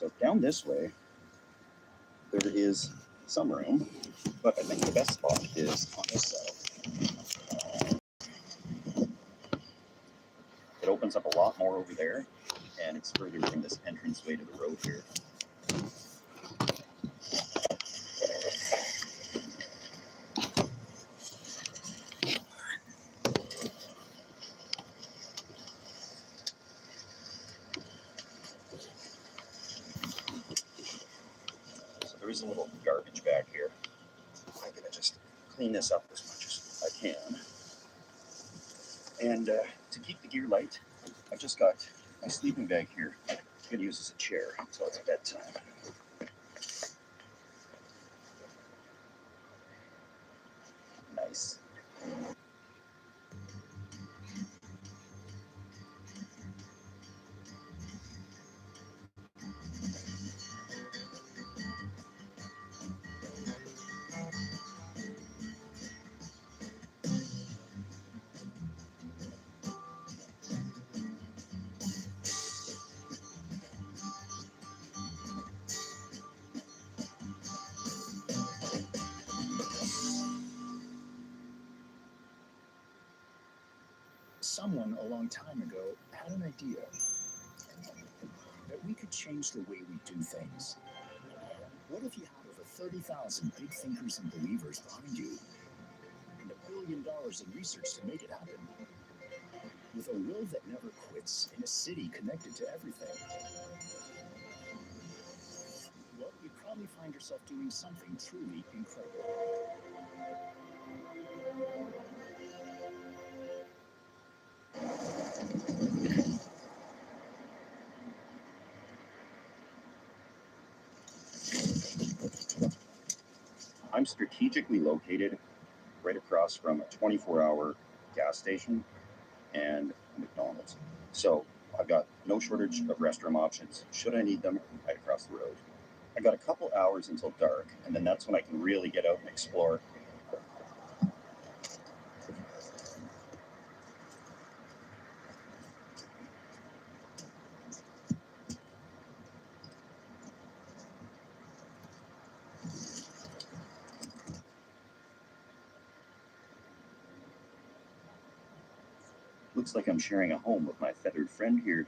So down this way, there is some room, but I think the best spot is on this side. It opens up a lot more over there, and it's further from this entranceway to the road here. So there is a little garbage bag here. I'm going to just clean this up as much as I can. And to keep the gear light, I've just got my sleeping bag here. I'm going to use as a chair until it's bedtime. Nice. Someone a long time ago had an idea that we could change the way we do things. What if you had over 30,000 big thinkers and believers behind you, and $1 billion in research to make it happen? With a will that never quits in a city connected to everything, well, you'd probably find yourself doing something truly incredible. I'm strategically located right across from a 24-hour gas station and McDonald's. So I've got no shortage of restroom options. Should I need them, right across the road. I got a couple hours until dark, and then that's when I can really get out and explore. Looks like I'm sharing a home with my feathered friend here.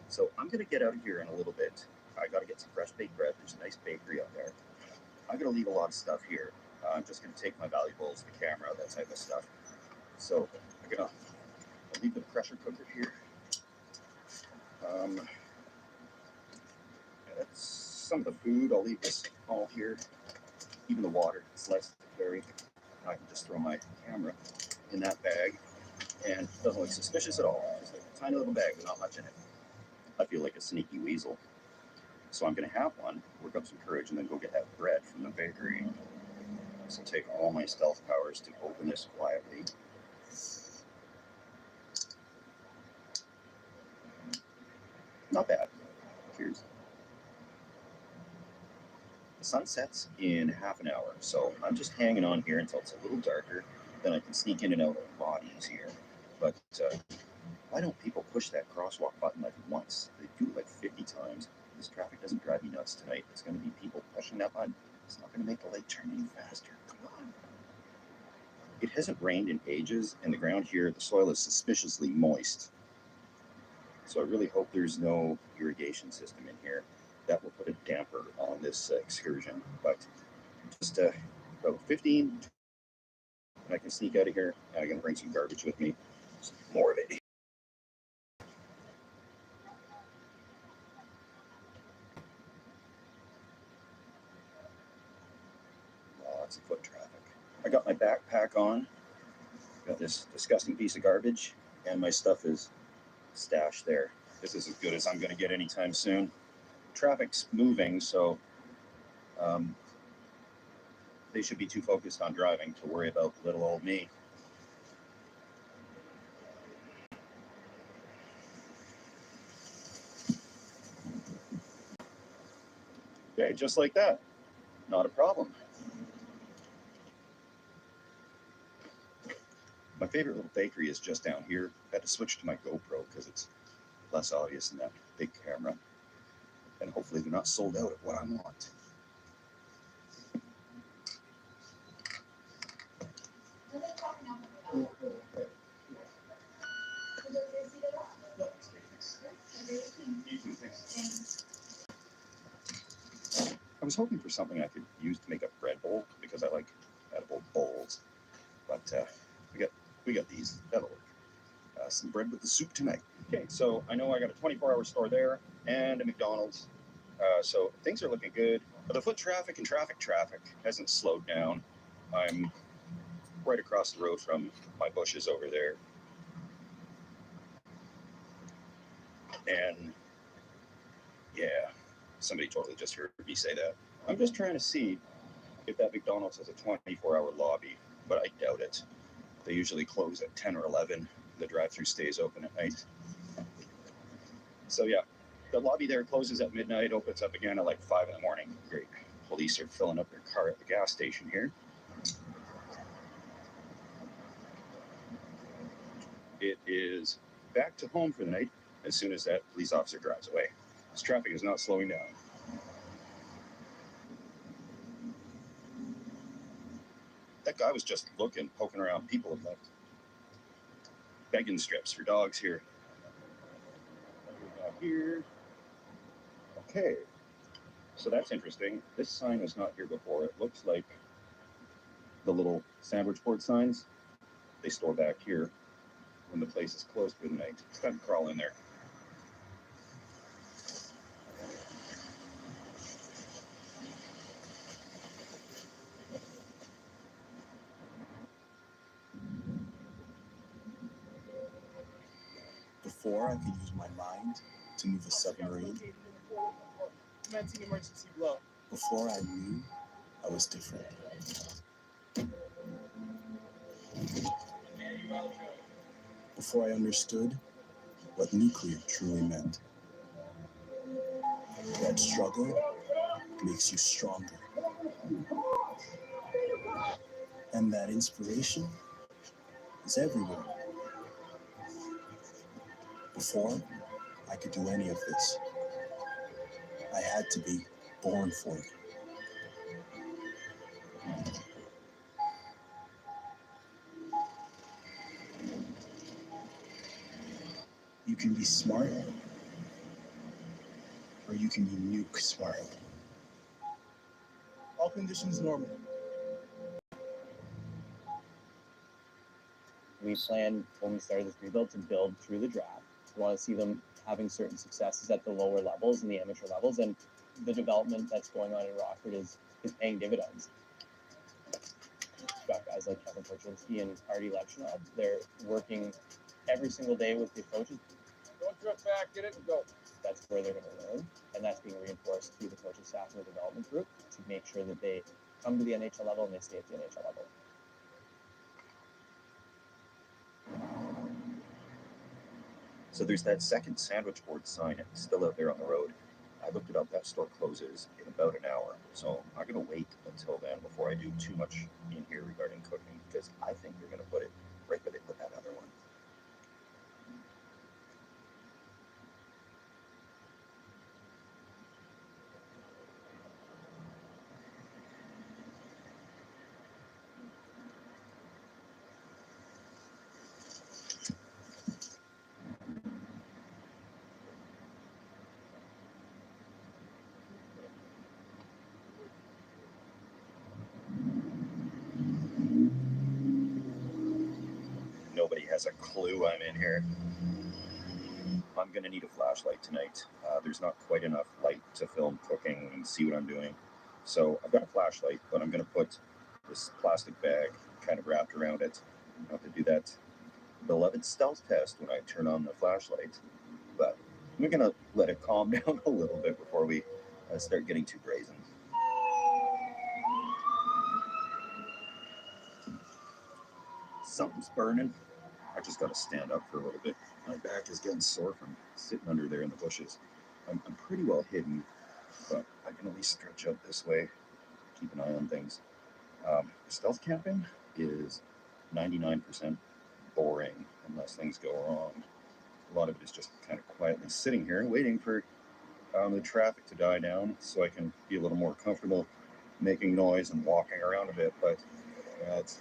So I'm going to get out of here in a little bit. I got to get some fresh baked bread. There's a nice bakery out there. I'm going to leave a lot of stuff here. I'm just going to take my valuables, the camera, that type of stuff. So I'll leave the pressure cooker here. That's some of the food. I'll leave this all here. Even the water, it's less to carry. I can just throw my camera in that bag, and it doesn't look suspicious at all. Just a tiny little bag with not much in it. I feel like a sneaky weasel. So I'm going to have one, work up some courage, and then go get that bread from the bakery. So take all my stealth powers to open this quietly. Not bad. Cheers. The sun sets in half an hour, so I'm just hanging on here until it's a little darker. Then I can sneak in and out a lot easier. But why don't people push that crosswalk button like once? They do it like 50 times. This traffic doesn't drive me nuts tonight. It's going to be people pushing that button. It's not going to make the light turn any faster. Come on. It hasn't rained in ages, and the ground here, the soil is suspiciously moist. So I really hope there's no irrigation system in here. That will put a damper on this excursion. But just about 15, and I can sneak out of here. I'm going to bring some garbage with me. Just more of it. Lots of foot traffic. I got my backpack on. Got this disgusting piece of garbage, and my stuff is stashed there. This is as good as I'm going to get anytime soon. Traffic's moving, so they should be too focused on driving to worry about little old me. Okay, just like that. Not a problem. My favorite little bakery is just down here. I had to switch to my GoPro because it's less obvious than that big camera. And hopefully they're not sold out at what I want. I was hoping for something I could use to make a bread bowl because I like edible bowls. But we got these. That'll work. Some bread with the soup tonight. Okay, so I know I got a 24-hour store there and a McDonald's. So things are looking good. But the foot traffic and traffic hasn't slowed down. I'm right across the road from my bushes over there. And yeah, somebody totally just heard me say that. I'm just trying to see if that McDonald's has a 24-hour lobby, but I doubt it. They usually close at 10 or 11. The drive-thru stays open at night. So yeah, the lobby there closes at midnight, opens up again at like 5 in the morning. Great. Police are filling up their car at the gas station here. It is back to home for the night as soon as that police officer drives away. This traffic is not slowing down. That guy was just looking, poking around. People have left begging strips for dogs here. Here. Okay. So that's interesting. This sign was not here before. It looks like the little sandwich board signs they store back here when the place is closed for the night. It's time to crawl in there. Before I could use my mind to move a submarine, before I knew I was different. Before I understood what nuclear truly meant. That struggle makes you stronger. And that inspiration is everywhere. Before I could do any of this, I had to be born for it. You can be smart, or you can be nuke smart. All conditions normal. We plan, when we started this rebuild, to build through the draft. We want to see them having certain successes at the lower levels and the amateur levels, and the development that's going on in Rockford is paying dividends. We've got guys like Kevin Korchinski and Artie Lepshinov. They're working every single day with the coaches. Don't drift back, get it and go. That's where they're going to learn, and that's being reinforced through the coaching staff and the development group to make sure that they come to the NHL level and they stay at the NHL level. So there's that second sandwich board sign still out there on the road. I looked it up. That store closes in about an hour. So I'm going to wait until then before I do too much in here regarding cooking because I think they're going to put it right where they put that other one. Nobody has a clue I'm in here. I'm going to need a flashlight tonight. There's not quite enough light to film cooking and see what I'm doing. So I've got a flashlight, but I'm going to put this plastic bag kind of wrapped around it. I'll have to do that beloved stealth test when I turn on the flashlight. But we're going to let it calm down a little bit before we start getting too brazen. Something's burning. I just got to stand up for a little bit. My back is getting sore from sitting under there in the bushes. I'm pretty well hidden, but I can at least stretch out this way. keep an eye on things. Stealth camping is 99% boring unless things go wrong. A lot of it is just kind of quietly sitting here and waiting for the traffic to die down so I can be a little more comfortable making noise and walking around a bit. But it's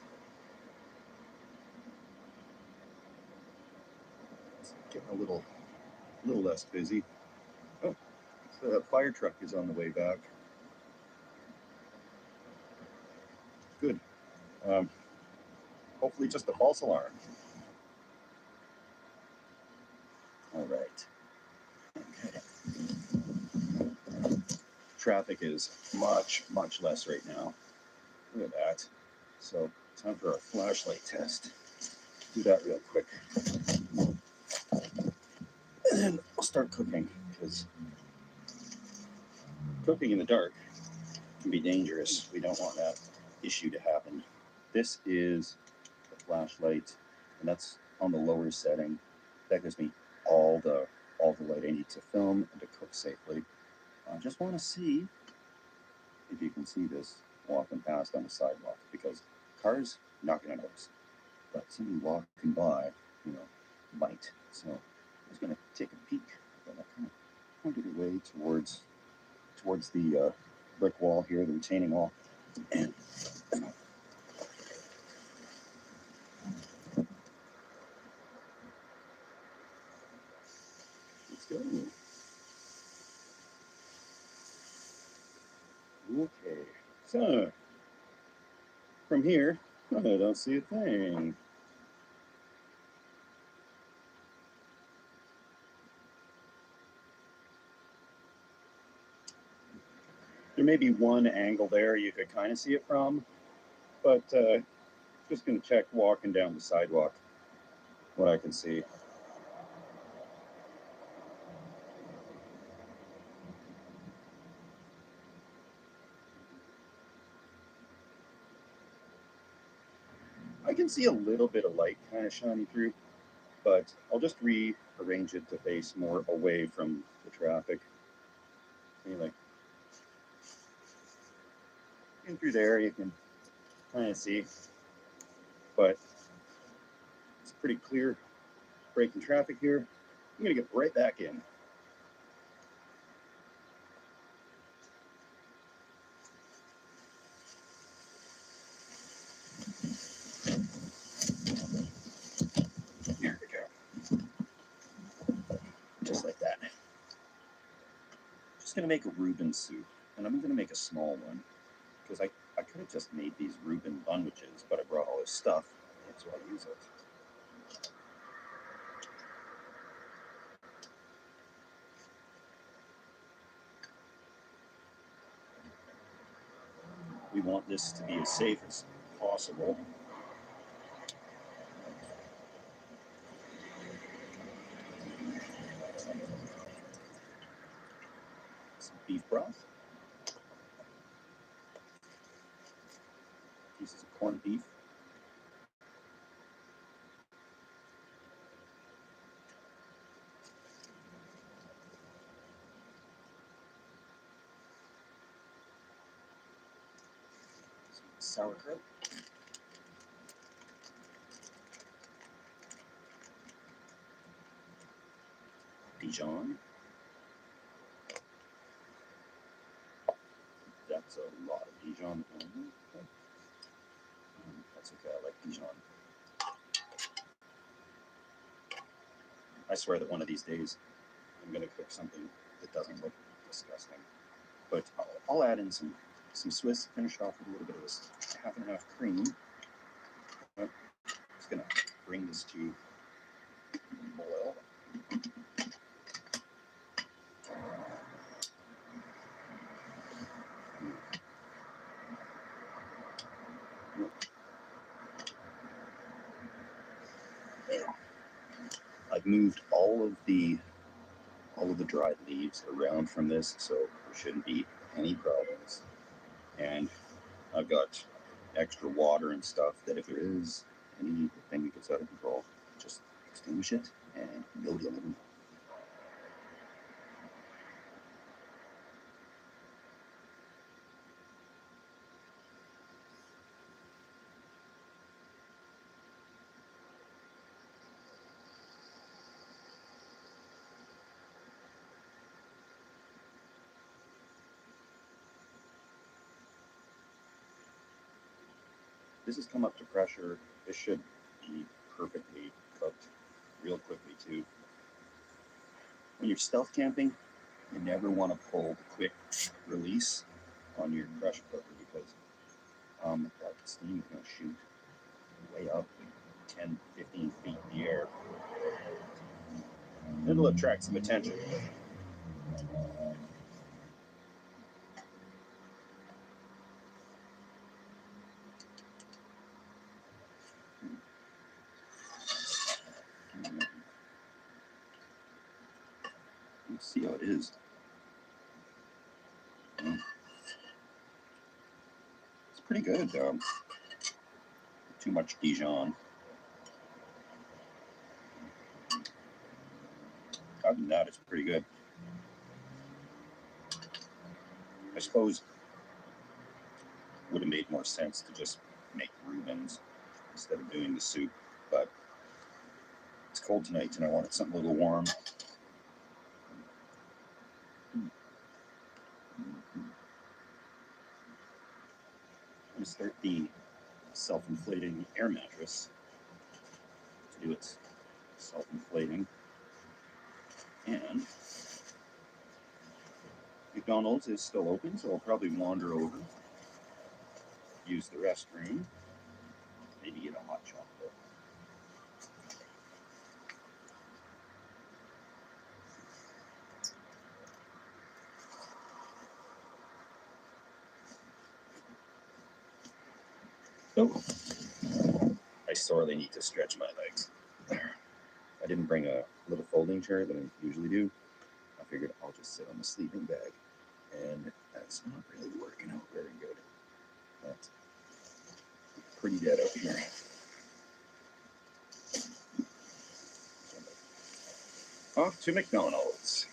getting a little less busy. Oh, the fire truck is on the way back. Good. Hopefully just a false alarm. All right. Okay. Traffic is much less right now. Look at that. So time for our flashlight test. Do that real quick. And then I'll start cooking, because cooking in the dark can be dangerous. We don't want that issue to happen. This is the flashlight, and that's on the lower setting. That gives me all the light I need to film and to cook safely. I just want to see if you can see this walking past on the sidewalk, because cars not going to notice, but somebody walking by, might. So I was going to take a peek, but I kind of pointed away towards the brick wall here, the retaining wall, and let's go. Okay, so from here, I don't see a thing. There may be one angle there you could kind of see it from, but just going to check walking down the sidewalk what I can see. I can see a little bit of light kind of shining through, but I'll just rearrange it to face more away from the traffic. Anyway, in through there you can kind of see, but it's pretty clear breaking traffic here. I'm going to get right back in. There we go. Just like that. Just going to make a Reuben soup, and I'm going to make a small one, because I could have just made these Reuben bundages, but I brought all this stuff, so I'll use it. We want this to be as safe as possible. Some beef broth. Pieces of corned beef. Some sauerkraut. Dijon. That's a lot of Dijon. That's okay, I like Dijon. I swear that one of these days I'm going to cook something that doesn't look disgusting. But I'll add in some Swiss, finish off with a little bit of this half and half cream. I'm just going to bring this to boil. I've moved all of the dried leaves around from this, so there shouldn't be any problems. And I've got extra water and stuff that if there is anything that gets out of control, just extinguish it and no dealing. this has come up to pressure. This should be perfectly cooked real quickly too. When you're stealth camping, you never want to pull the quick release on your pressure cooker because that steam is going to shoot way up 10, 15 feet in the air. It'll attract some attention. Let's see how it is. It's pretty good. Too much Dijon. Other than that, it's pretty good. I suppose it would have made more sense to just make Reubens instead of doing the soup, but it's cold tonight and I wanted something a little warm. I'm going to start the self-inflating air mattress to do its self-inflating. And McDonald's is still open, so I'll probably wander over, use the restroom, maybe get a hot chocolate. Oh, I sorely need to stretch my legs. I didn't bring a little folding chair that I usually do. I figured I'll just sit on the sleeping bag, and that's not really working out very good. That's pretty dead out here. Off to McDonald's.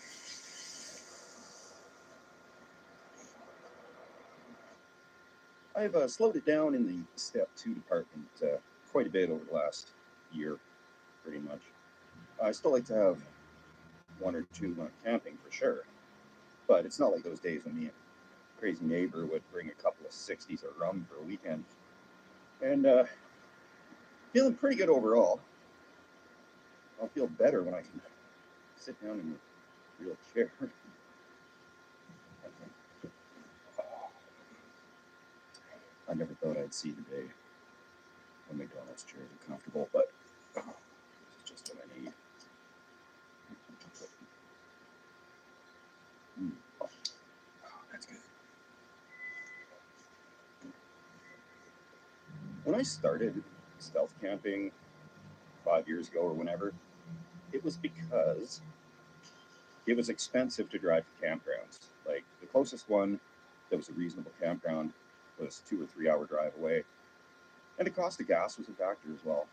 I've slowed it down in the step 2 department quite a bit over the last year, pretty much. I still like to have 1 or 2 camping for sure, but it's not like those days when me and crazy neighbor would bring a couple of 60s of rum for a weekend. And feeling pretty good overall. I'll feel better when I can sit down in a real chair. I never thought I'd see the day when McDonald's chairs are comfortable, but this is just what I need. Oh, that's good. When I started stealth camping 5 years ago or whenever, it was because it was expensive to drive to campgrounds. Like the closest one that was a reasonable campground was 2 or 3 hour drive away. And the cost of gas was a factor as well.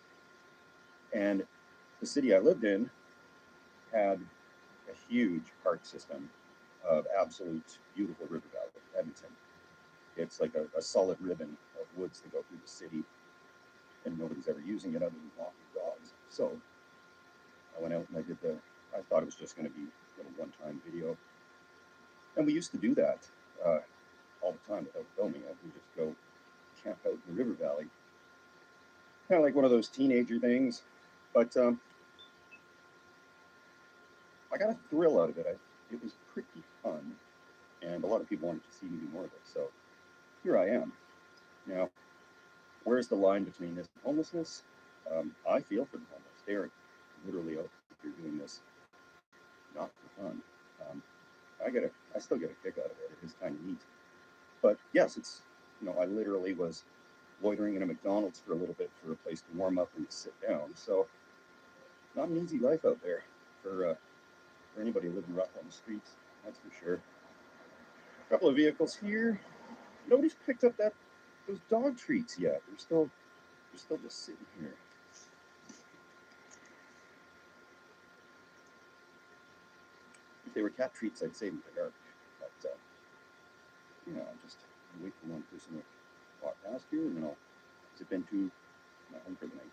And the city I lived in had a huge park system of absolute beautiful river valley, Edmonton. It's like a solid ribbon of woods that go through the city, and nobody's ever using it other than walking dogs. So I went out and I thought it was just going to be a little one-time video. And we used to do that all the time without filming it. We just go camp out in the river valley. Kind of like one of those teenager things. But I got a thrill out of it. It was pretty fun. And a lot of people wanted to see me do more of it. So here I am. Now, where's the line between this and homelessness? I feel for the homeless. They are literally out here doing this not for fun. I still get a kick out of it. It is kind of neat. But yes, it's, I literally was loitering in a McDonald's for a little bit for a place to warm up and to sit down. So not an easy life out there for anybody living rough on the streets, that's for sure. A couple of vehicles here. Nobody's picked up those dog treats yet. They're still just sitting here. If they were cat treats, I'd save them for dark. But I'll just wait for one person to walk past here, and then I'll zip into my home for the night.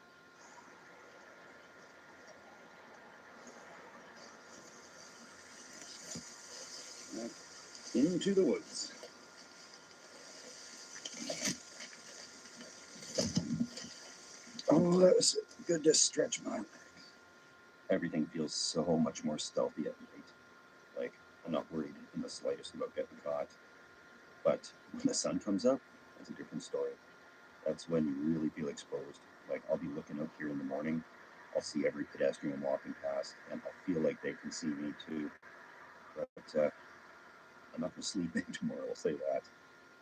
Into the woods. Oh, that was good to stretch my legs. Everything feels so much more stealthy at night. Like, I'm not worried in the slightest about getting caught. But when the sun comes up, that's a different story. That's when you really feel exposed. Like, I'll be looking out here in the morning, I'll see every pedestrian walking past, and I'll feel like they can see me too. But I'm not going to sleep in tomorrow, I'll say that.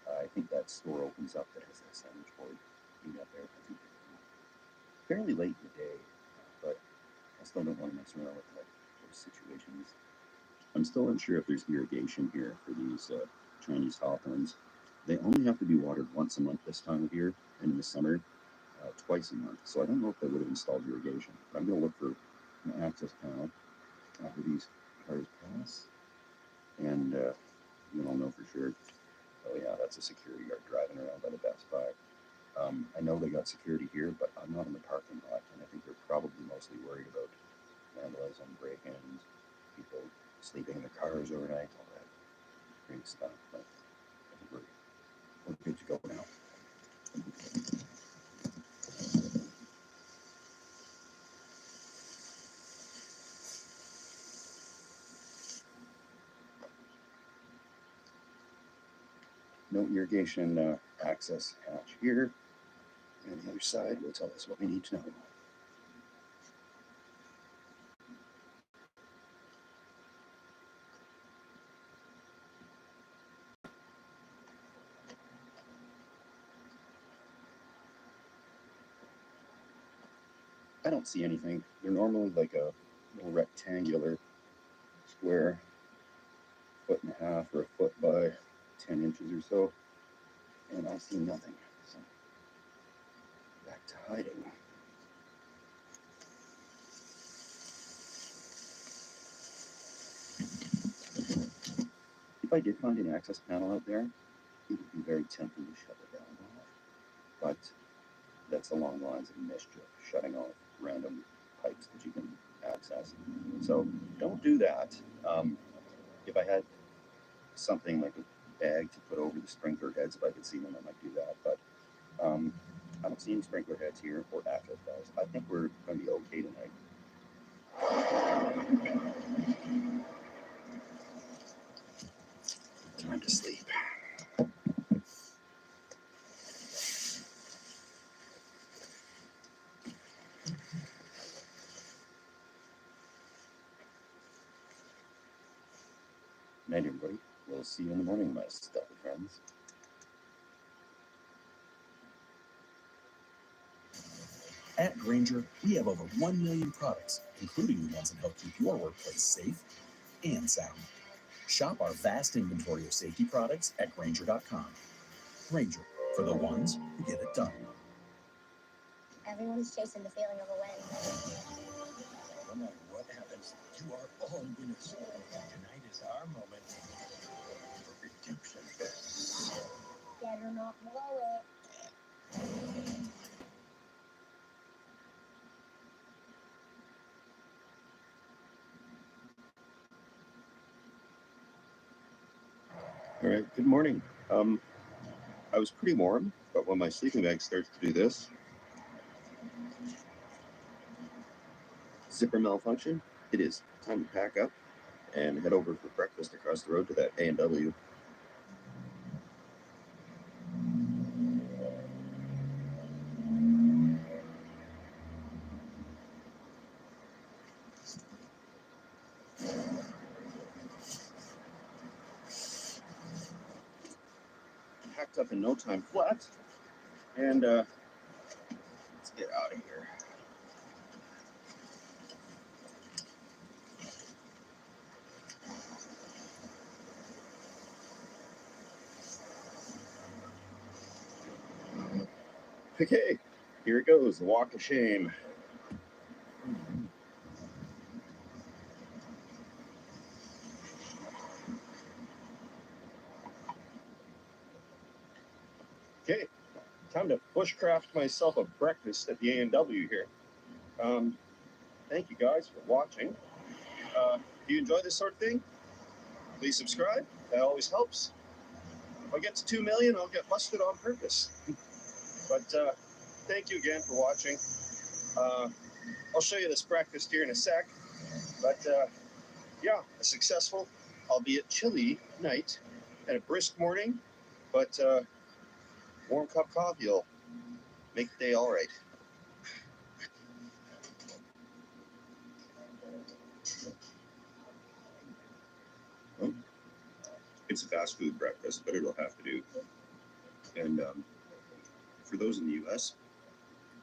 I think that store opens up that has that sandwich board. You got there. I think fairly late in the day, but I still don't want to mess around with those situations. I'm still unsure if there's irrigation here for these Chinese hawthorns. They only have to be watered once a month this time of year, and in the summer, twice a month. So I don't know if they would have installed irrigation. But I'm going to look for an access panel after these cars pass, and then I'll know for sure. Oh yeah, that's a security guard driving around by the Best Buy. I know they got security here, but I'm not in the parking lot, and I think they're probably mostly worried about vandalism, break-ins, people sleeping in their cars overnight, all that great stuff. But I think we're good to go now. No irrigation access hatch here. And the other side will tell us what we need to know. I don't see anything. They're normally like a little rectangular square, 1.5 or 1 foot by 10 inches or so. And I see nothing. So back to hiding. If I did find an access panel out there, it would be very tempting to shut it down. But that's along the lines of mischief, shutting off random pipes that you can access. So don't do that. If I had something like a bag to put over the sprinkler heads, if I could see them, I might do that. But I don't see any sprinkler heads here or access valves. I think we're going to be okay tonight. Time to sleep. Night, everybody. We'll see you in the morning, my stealthy friends. At Grainger, we have over 1 million products, including the ones that help keep your workplace safe and sound. Shop our vast inventory of safety products at Grainger.com. Grainger, for the ones who get it done. Everyone's chasing the feeling of a win. No matter what happens, you are all winners. Tonight is our moment for redemption. Better not blow it. All right, good morning. I was pretty warm, but when my sleeping bag starts to do this, zipper malfunction, it is time to pack up and head over for breakfast across the road to that A&W. Packed up in no time flat, and let's get out of here. Okay, here it goes, the walk of shame. Okay, time to bushcraft myself a breakfast at the A&W here. Thank you guys for watching. If you enjoy this sort of thing, please subscribe. That always helps. If I get to 2 million, I'll get busted on purpose. But thank you again for watching. I'll show you this breakfast here in a sec. But yeah, a successful, albeit chilly night and a brisk morning. But warm cup of coffee will make the day all right. Well, it's a fast food breakfast, but it'll have to do. And for those in the U.S.,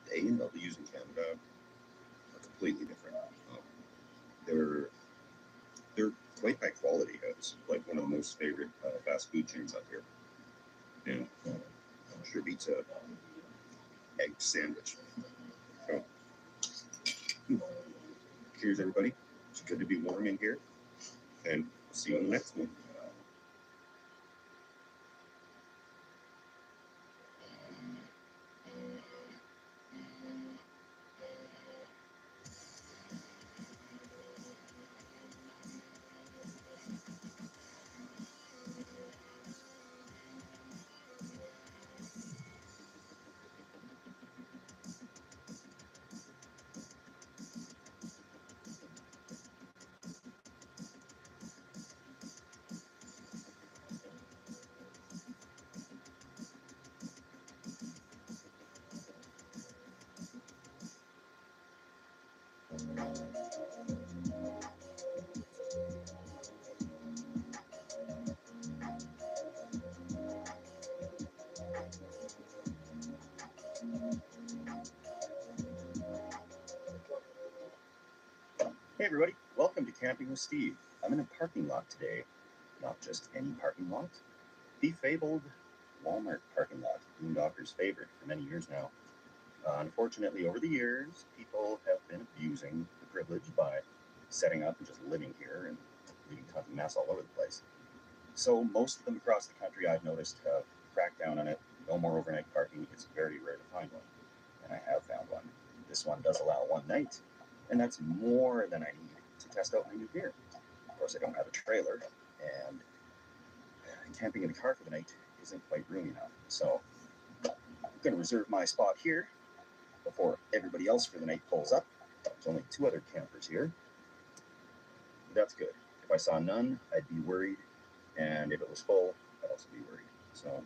the A&Ws in Canada are completely different. They're they're quite high quality. It's like one of the most favorite fast food chains out here. And sure beats a egg sandwich. So, cheers, everybody. It's good to be warm in here, and see you in the next one. Hey everybody, welcome to Camping with Steve. I'm in a parking lot today, not just any parking lot, the fabled Walmart parking lot, Boondocker's favorite for many years now. Unfortunately, over the years, people have been abusing the privilege by setting up and just living here and leaving tons of mess all over the place. So most of them across the country, I've noticed, have cracked down on it. No more overnight parking. It's very rare to find one, and I have found one. This one does allow one night, and that's more than I need to test out my new gear. Of course, I don't have a trailer, and camping in the car for the night isn't quite roomy enough. So I'm going to reserve my spot here before everybody else for the night pulls up. There's only 2 other campers here. That's good. If I saw none, I'd be worried, and if it was full, I'd also be worried. So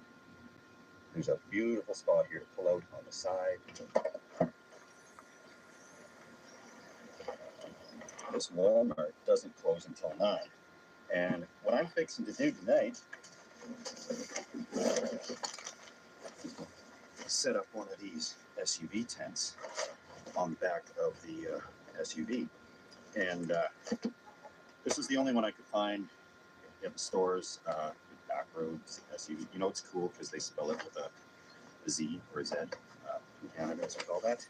there's a beautiful spot here to pull out on the side. This Walmart doesn't close until 9. And what I'm fixing to do tonight is set up one of these SUV tents on the back of the SUV. And this is the only one I could find at the stores, Backroads SUV. You know, it's cool because they spell it with a Z or a Z. In Canada, as we call that.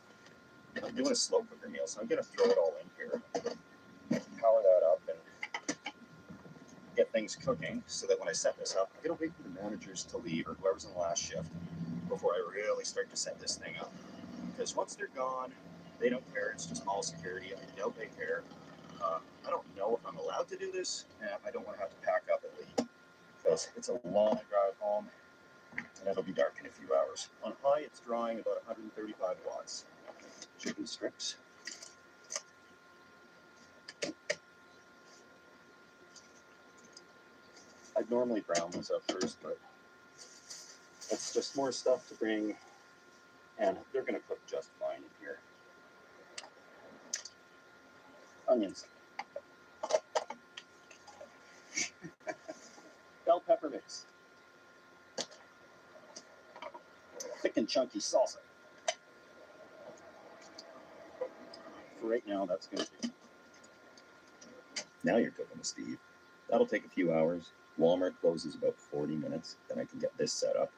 I'm doing a slow cooker meal, so I'm going to throw it all in here, power that up, and get things cooking so that when I set this up, I'm going to wait for the managers to leave or whoever's in the last shift before I really start to set this thing up. Because once they're gone, they don't care. It's just all security. I doubt they care. I don't know if I'm allowed to do this, and I don't want to have to pack up and leave because it's a long drive home, and it'll be dark in a few hours. On high, it's drawing about 135 watts. Chicken strips. I'd normally brown those up first, but it's just more stuff to bring, and they're going to cook just fine in here. Onions. Bell pepper mix. Thick and chunky salsa. For right now, that's going to do. Now you're cooking with Steve. That'll take a few hours. Walmart closes about 40 minutes. Then I can get this set up.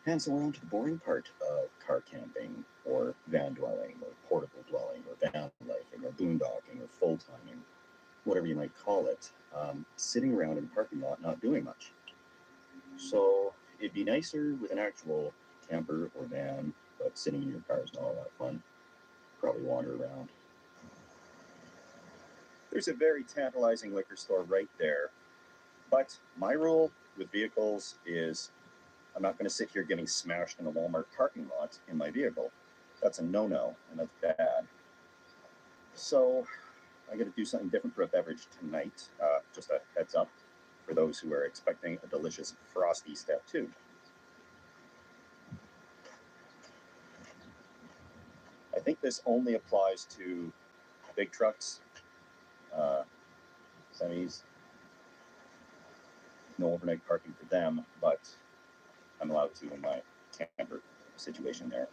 And so we're on to the boring part of car camping, or van dwelling, or portable dwelling, or van lifing, or boondocking, or full timing, whatever you might call it. Sitting around in a parking lot not doing much. So it'd be nicer with an actual camper or van, but sitting in your car is not all that fun. Probably wander around. There's a very tantalizing liquor store right there. But my rule with vehicles is I'm not going to sit here getting smashed in a Walmart parking lot in my vehicle. That's a no-no, and that's bad. So I got to do something different for a beverage tonight. Just a heads up for those who are expecting a delicious frosty step 2. I think this only applies to big trucks, semis. No overnight parking for them, but I'm allowed to in my camper situation there.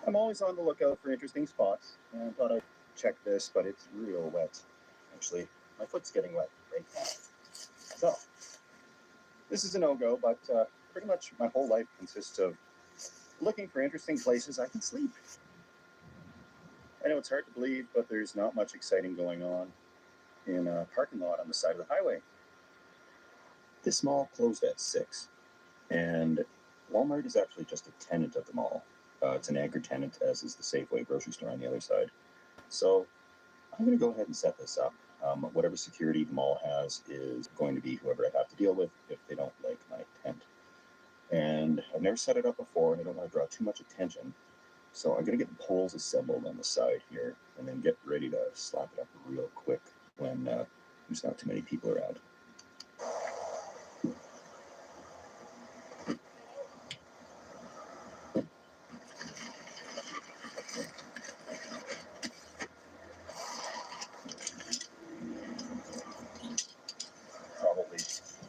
I'm always on the lookout for interesting spots, and I thought I'd check this, but it's real wet. Actually, my foot's getting wet right now. So, this is a no-go, but pretty much my whole life consists of looking for interesting places I can sleep. I know it's hard to believe, but there's not much exciting going on in a parking lot on the side of the highway. This mall closed at 6, and Walmart is actually just a tenant of the mall. It's an anchor tenant, as is the Safeway grocery store on the other side. So I'm going to go ahead and set this up. Whatever security the mall has is going to be whoever I have to deal with if they don't like my tent. And I've never set it up before, and I don't want to draw too much attention. So I'm going to get the poles assembled on the side here, and then get ready to slap it up real quick when there's not too many people around. Probably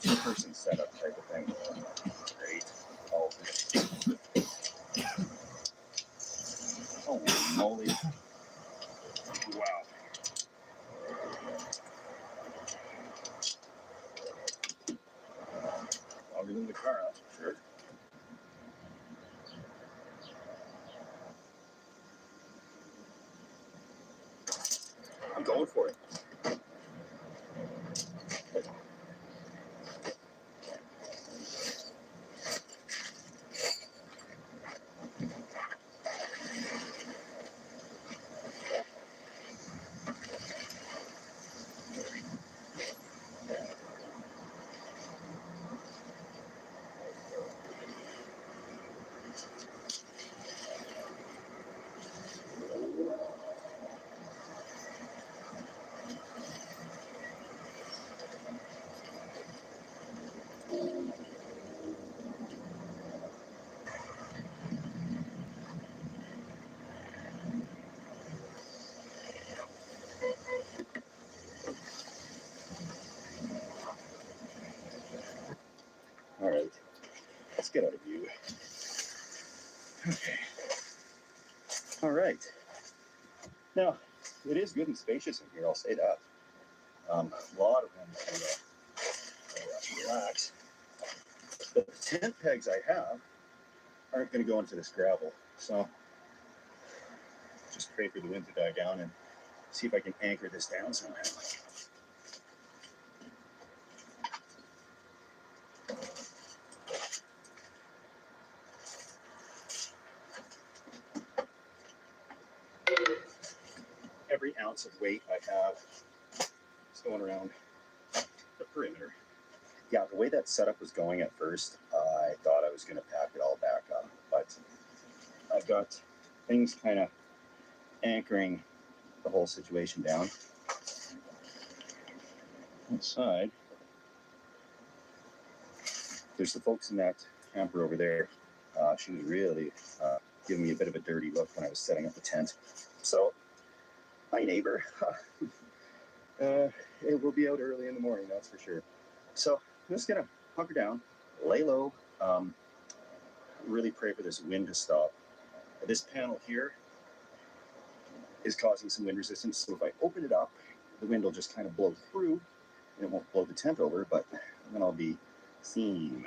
two-person setup type of thing. Great. Oh, holy moly. Wow. Longer than the car, that's for sure. I'm going for it. All right, let's get out of view. Okay. All right. Now, it is good and spacious in here, I'll say that. A lot of room to relax. The tent pegs I have aren't going to go into this gravel, so just pray for the wind to die down and see if I can anchor this down somehow. Every ounce of weight I have is going around the perimeter. Yeah, the way that setup was going at first, I thought I was going to pack it all back up, but I've got things kind of anchoring the whole situation down. Inside, there's the folks in that camper over there. She was really giving me a bit of a dirty look when I was setting up the tent. So, my neighbor, it will be out early in the morning, that's for sure. So, I'm just gonna hunker down, lay low, really pray for this wind to stop. This panel here is causing some wind resistance, so if I open it up, the wind will just kind of blow through, and it won't blow the tent over, but then I'll be seen.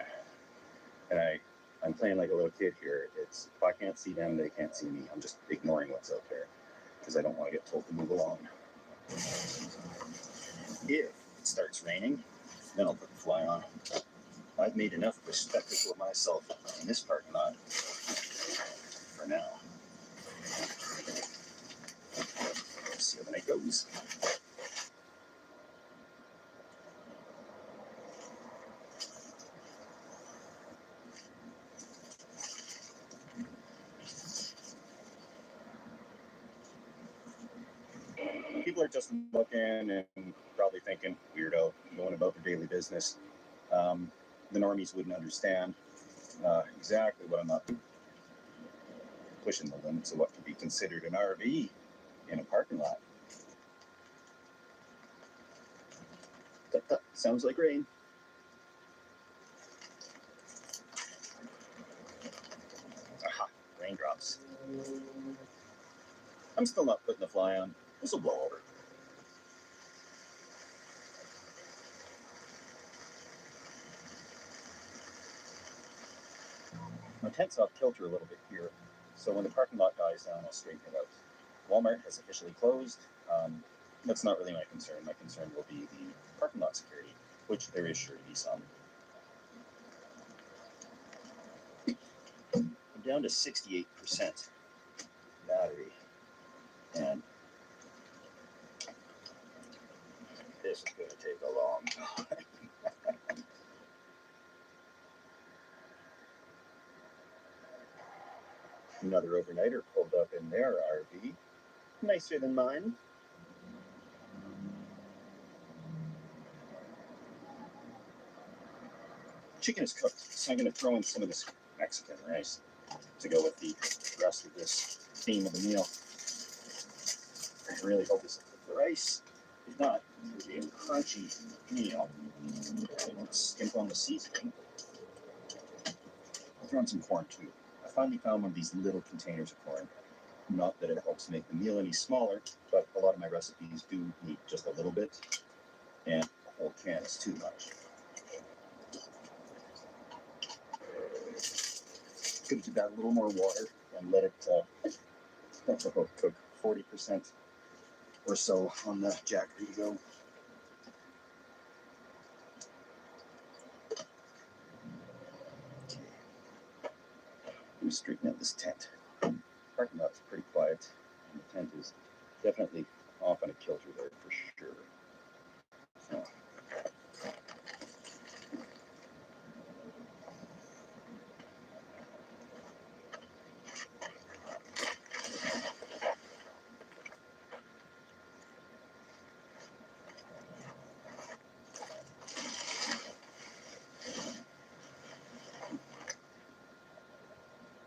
And I'm playing like a little kid here. It's if I can't see them, they can't see me. I'm just ignoring what's out there because I don't want to get told to move along. If it starts raining, then I'll put the fly on. I've made enough of a spectacle of myself in this parking lot for now. Let's see how the night goes. are just looking and probably thinking, weirdo, going about their daily business. The normies wouldn't understand exactly what I'm up to. Pushing the limits of what can be considered an RV in a parking lot. Sounds like rain. Aha, raindrops. I'm still not putting the fly on. This will blow over. My tent's off kilter a little bit here, so when the parking lot dies down, I'll straighten it out. Walmart has officially closed. That's not really my concern. My concern will be the parking lot security, which there is sure to be some. I'm down to 68% battery, and this is going to take a long time. Another overnighter pulled up in their RV. Nicer than mine. Chicken is cooked, so I'm going to throw in some of this Mexican rice to go with the rest of this theme of the meal. I really hope this will cook the rice. If not, it'll be a crunchy meal. I won't skimp on the seasoning. I'll throw in some corn too. I finally found one of these little containers of corn. Not that it helps make the meal any smaller, but a lot of my recipes do need just a little bit, and a whole can is too much. Could have add a little more water and let it cook 40% or so on the jack. There you go. Okay. Let me straighten out this tent. Parking lot's pretty quiet, and the tent is definitely off on a kilter there for sure. So.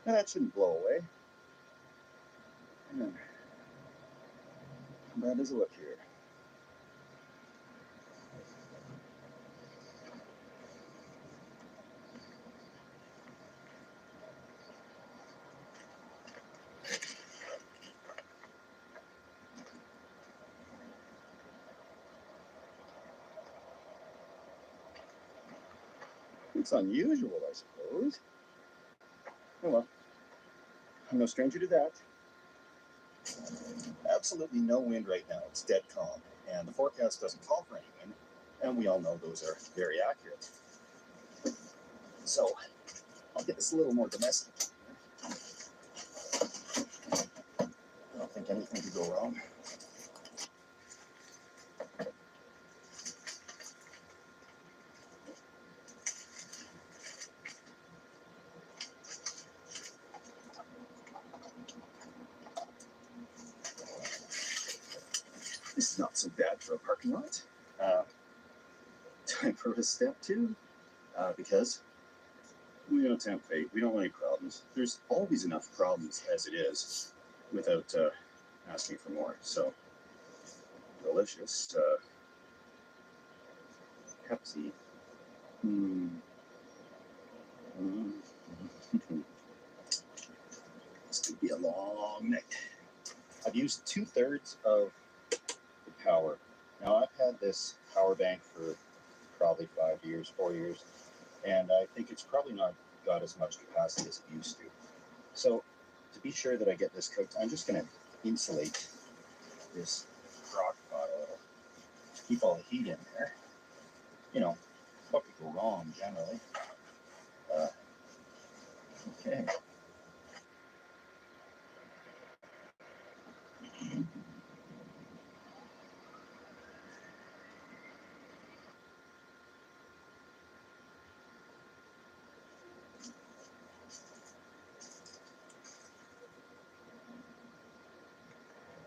Now that shouldn't blow away. How bad does it look here? It's unusual, I suppose. Oh well, I'm no stranger to that. Absolutely no wind right now. It's dead calm, and the forecast doesn't call for any wind, and we all know those are very accurate. So I'll get this a little more domestic. I don't think anything could go wrong. This is not so bad for a parking lot. Time for a step two, because we don't tempt fate. We don't want any problems. There's always enough problems as it is without asking for more. So, delicious Pepsi. This could be a long night. I've used 2/3 of the power. Now, I've had this power bank for probably 5 years, 4 years, and I think it's probably not got as much capacity as it used to. So, to be sure that I get this cooked, I'm just going to insulate this crock pot a little. Keep all the heat in there. You know, what could go wrong generally? Okay.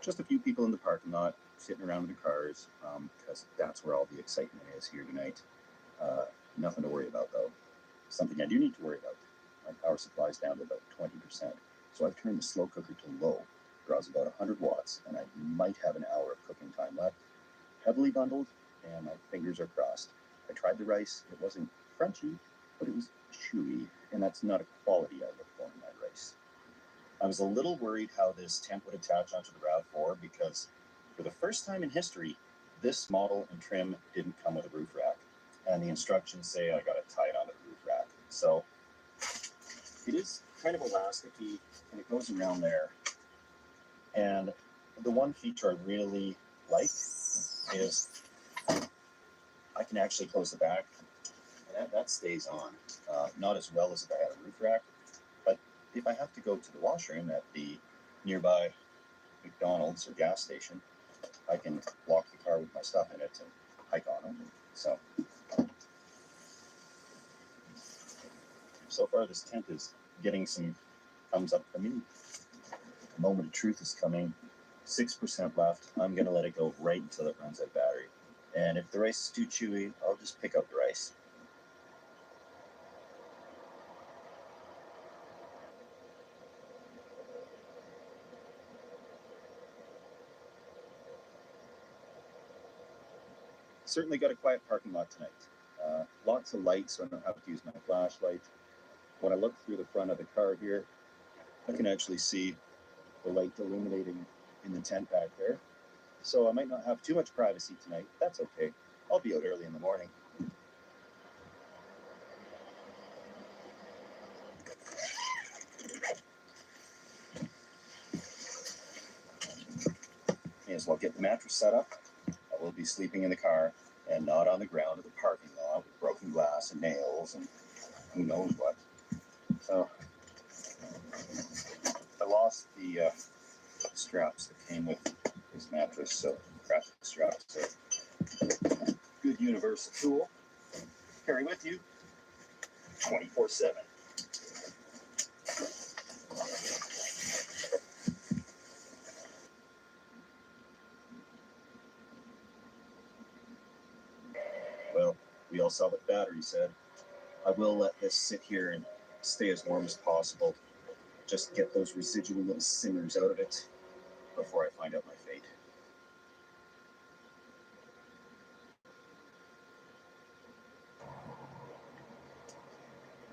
Just a few people in the parking lot, sitting around in their cars, because that's where all the excitement is here tonight. Nothing to worry about, though. Something I do need to worry about. My power supply is down to about 20%. So I've turned the slow cooker to low. Draws about 100 watts, and I might have an hour of cooking time left. Heavily bundled, and my fingers are crossed. I tried the rice. It wasn't crunchy, but it was chewy, and that's not a quality I look for in my rice. I was a little worried how this tent would attach onto the RAV4 because for the first time in history, this model and trim didn't come with a roof rack. And the instructions say I gotta tie it onto the roof rack. So it is kind of elasticy and it goes around there. And the one feature I really like is I can actually close the back and that stays on. Not as well as if I had a roof rack, but if I have to go to the washroom at the nearby McDonald's or gas station, I can lock the car with my stuff in it and hike on it. So far this tent is getting some thumbs up from me. The moment of truth is coming. 6% left. I'm gonna let it go right until it runs out of battery. And if the rice is too chewy, I'll just pick up the rice. Certainly got a quiet parking lot tonight. Lots of lights, so I don't have to use my flashlight. When I look through the front of the car here, I can actually see the light illuminating in the tent back there. So I might not have too much privacy tonight. That's okay. I'll be out early in the morning. May as well get the mattress set up. I will be sleeping in the car and not on the ground of the parking lot with broken glass and nails and who knows what. So I lost the straps that came with this mattress, so craft straps are a good universal tool. Carry with you 24/7. Well, we all saw what the battery said. I will let this sit here and stay as warm as possible. Just get those residual little simmers out of it before I find out my fate.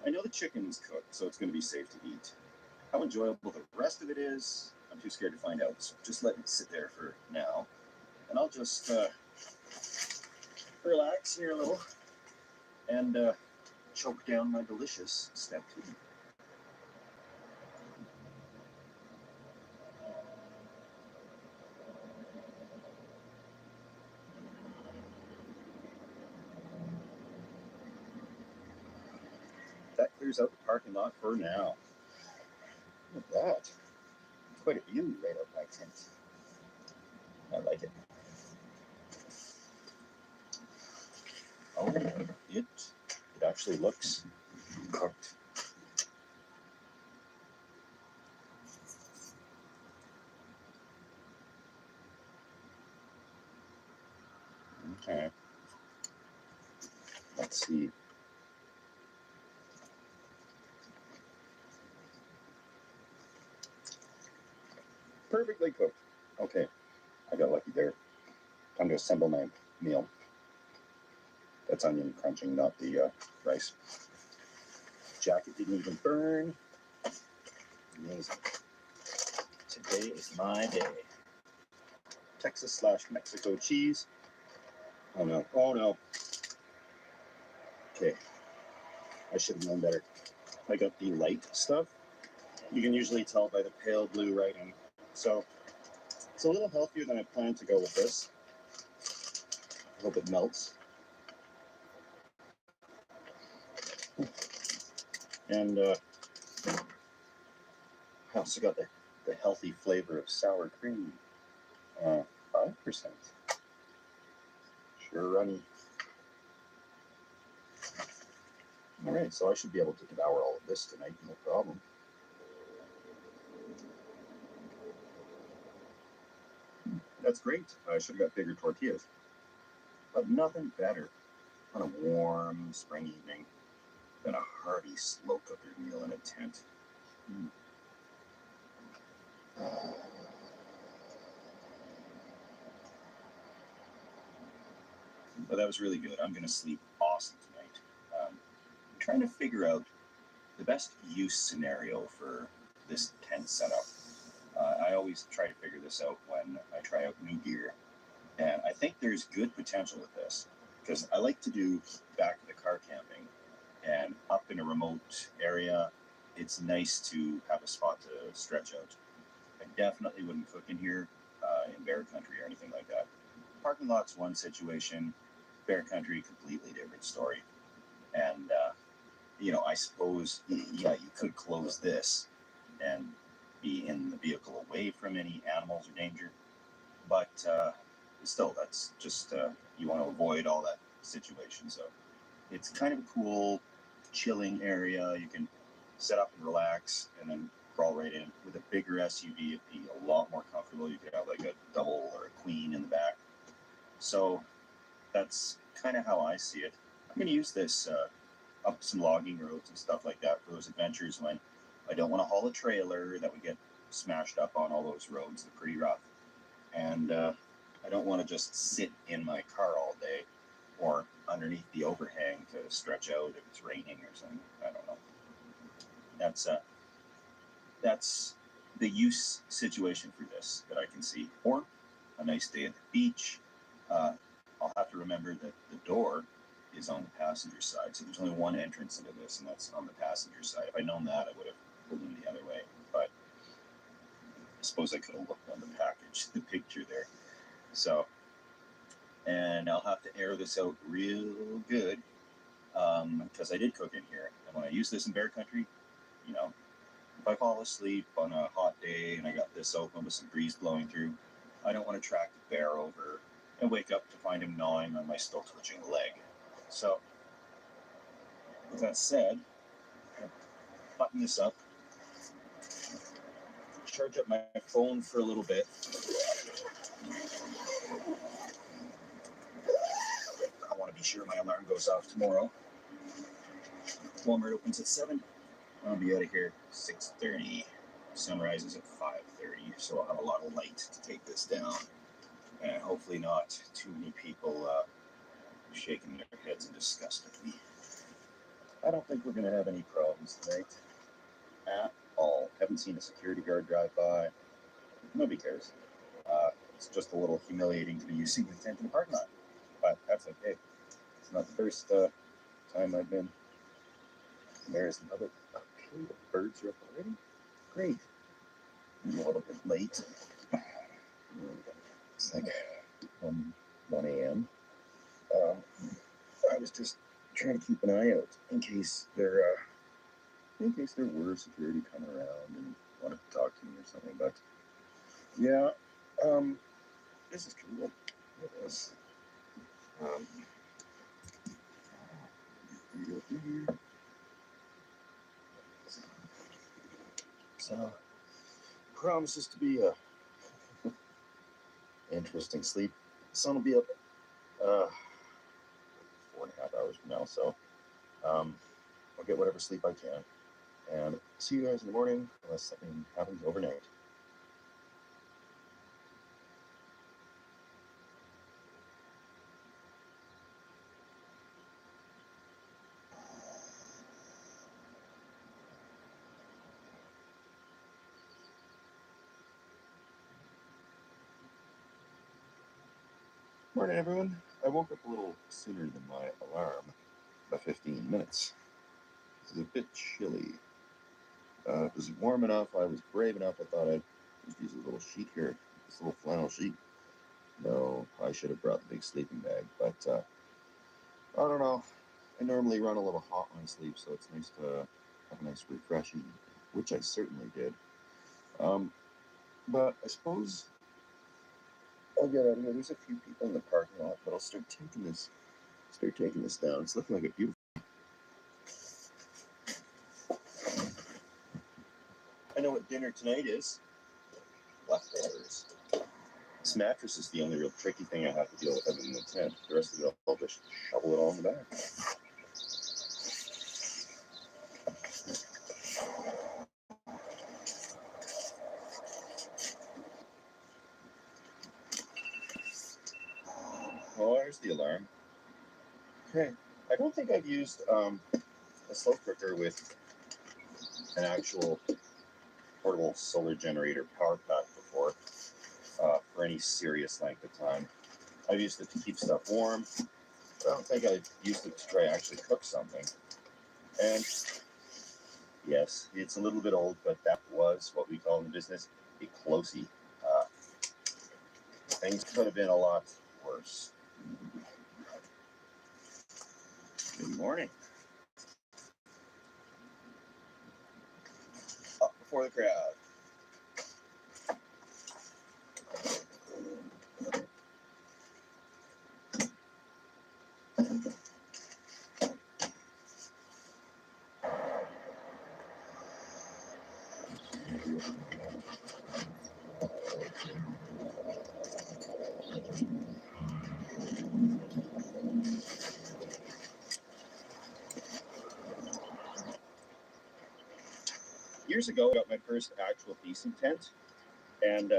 I know the chicken is cooked, so it's going to be safe to eat. How enjoyable the rest of it is, I'm too scared to find out. So just let it sit there for now. And I'll just relax here a little and choke down my delicious step two. That clears out the parking lot for now. Look at that. Quite a view right out my tent. I like it. Oh, it actually looks cooked. Okay. Let's see. Perfectly cooked. Okay. I got lucky there. Time to assemble my meal. That's onion crunching, not the rice. Jacket didn't even burn. Amazing. Today is my day. Texas/Mexico cheese. Oh no. Oh no. Okay. I should have known better. I got the light stuff. You can usually tell by the pale blue writing. So it's a little healthier than I planned to go with this. I hope it melts. And I also got the healthy flavor of sour cream. 5%. Sure runny. All right, so I should be able to devour all of this tonight, no problem. That's great. I should have got bigger tortillas. But nothing better on a warm spring evening than a hearty slow cooker meal in a tent. But that was really good. I'm going to sleep awesome tonight. I'm trying to figure out the best use scenario for this tent setup. I always try to figure this out when I try out new gear. And I think there's good potential with this because I like to do back of the car camping, and up in a remote area, it's nice to have a spot to stretch out. I definitely wouldn't cook in here in bear country or anything like that. Parking lot's one situation, bear country, completely different story. And, I suppose, yeah, you could close this and be in the vehicle away from any animals or danger. But still, that's just, you want to avoid all that situation. So it's kind of a cool, chilling area. You can set up and relax and then crawl right in. With a bigger SUV, it'd be a lot more comfortable. You could have like a double or a queen in the back. So that's kind of how I see it. I'm going to use this up some logging roads and stuff like that for those adventures when I don't want to haul a trailer that would get smashed up on all those roads. They're pretty rough. And I don't want to just sit in my car all day or underneath the overhang to stretch out if it's raining or something. I don't know. That's the use situation for this that I can see. Or a nice day at the beach. I'll have to remember that the door is on the passenger side, so there's only one entrance into this, and that's on the passenger side. If I'd known that, I would have pulled in the other way. But I suppose I could have looked on the package, the picture there. So, and I'll have to air this out real good because I did cook in here. And when I use this in bear country, if I fall asleep on a hot day and I got this open with some breeze blowing through, I don't want to track the bear over and wake up to find him gnawing on my still twitching leg. So, with that said, I'll button this up, charge up my phone for a little bit. I want to be sure my alarm goes off tomorrow. Walmart opens at 7. I'll be out of here 6:30. Sunrise is at 5:30, so I'll have a lot of light to take this down. And hopefully not too many people shaking their heads in disgust at me. I don't think we're going to have any problems tonight at all. Haven't seen a security guard drive by. Nobody cares. It's just a little humiliating to be using the tent in the parking lot. But that's okay. It's not the first time I've been. There's another. Okay, the birds are up already. Great. I'm a little bit late. It's like 1 a.m. I was just trying to keep an eye out in case there were security coming around and wanted to talk to me or something. But yeah, this is cool. It is. So promises to be a interesting sleep. Sun will be up 4.5 hours from now, so I'll get whatever sleep I can. And see you guys in the morning unless something happens overnight. Morning, everyone. I woke up a little sooner than my alarm by 15 minutes. This is a bit chilly. It was warm enough. I was brave enough. I thought I'd just use a little sheet here, this little flannel sheet. No, I should have brought the big sleeping bag, but I don't know. I normally run a little hot when I sleep, so it's nice to have a nice refreshing, which I certainly did. But I suppose I'll get out of here. There's a few people in the parking lot, but I'll start taking this down. It's looking like a beautiful. I know what dinner tonight is. Leftovers. This mattress is the only real tricky thing I have to deal with other than the tent. The rest of it, I'll just shovel it all in the back. Oh, there's the alarm. Okay, I don't think I've used a slow cooker with an actual portable solar generator power pack before for any serious length of time. I've used it to keep stuff warm, but I don't think I've used it to try to actually cook something. And yes, it's a little bit old, but that was what we call in the business a closey. Things could have been a lot worse. Good morning. Up before the crowd. Years ago, I got my first actual decent tent, and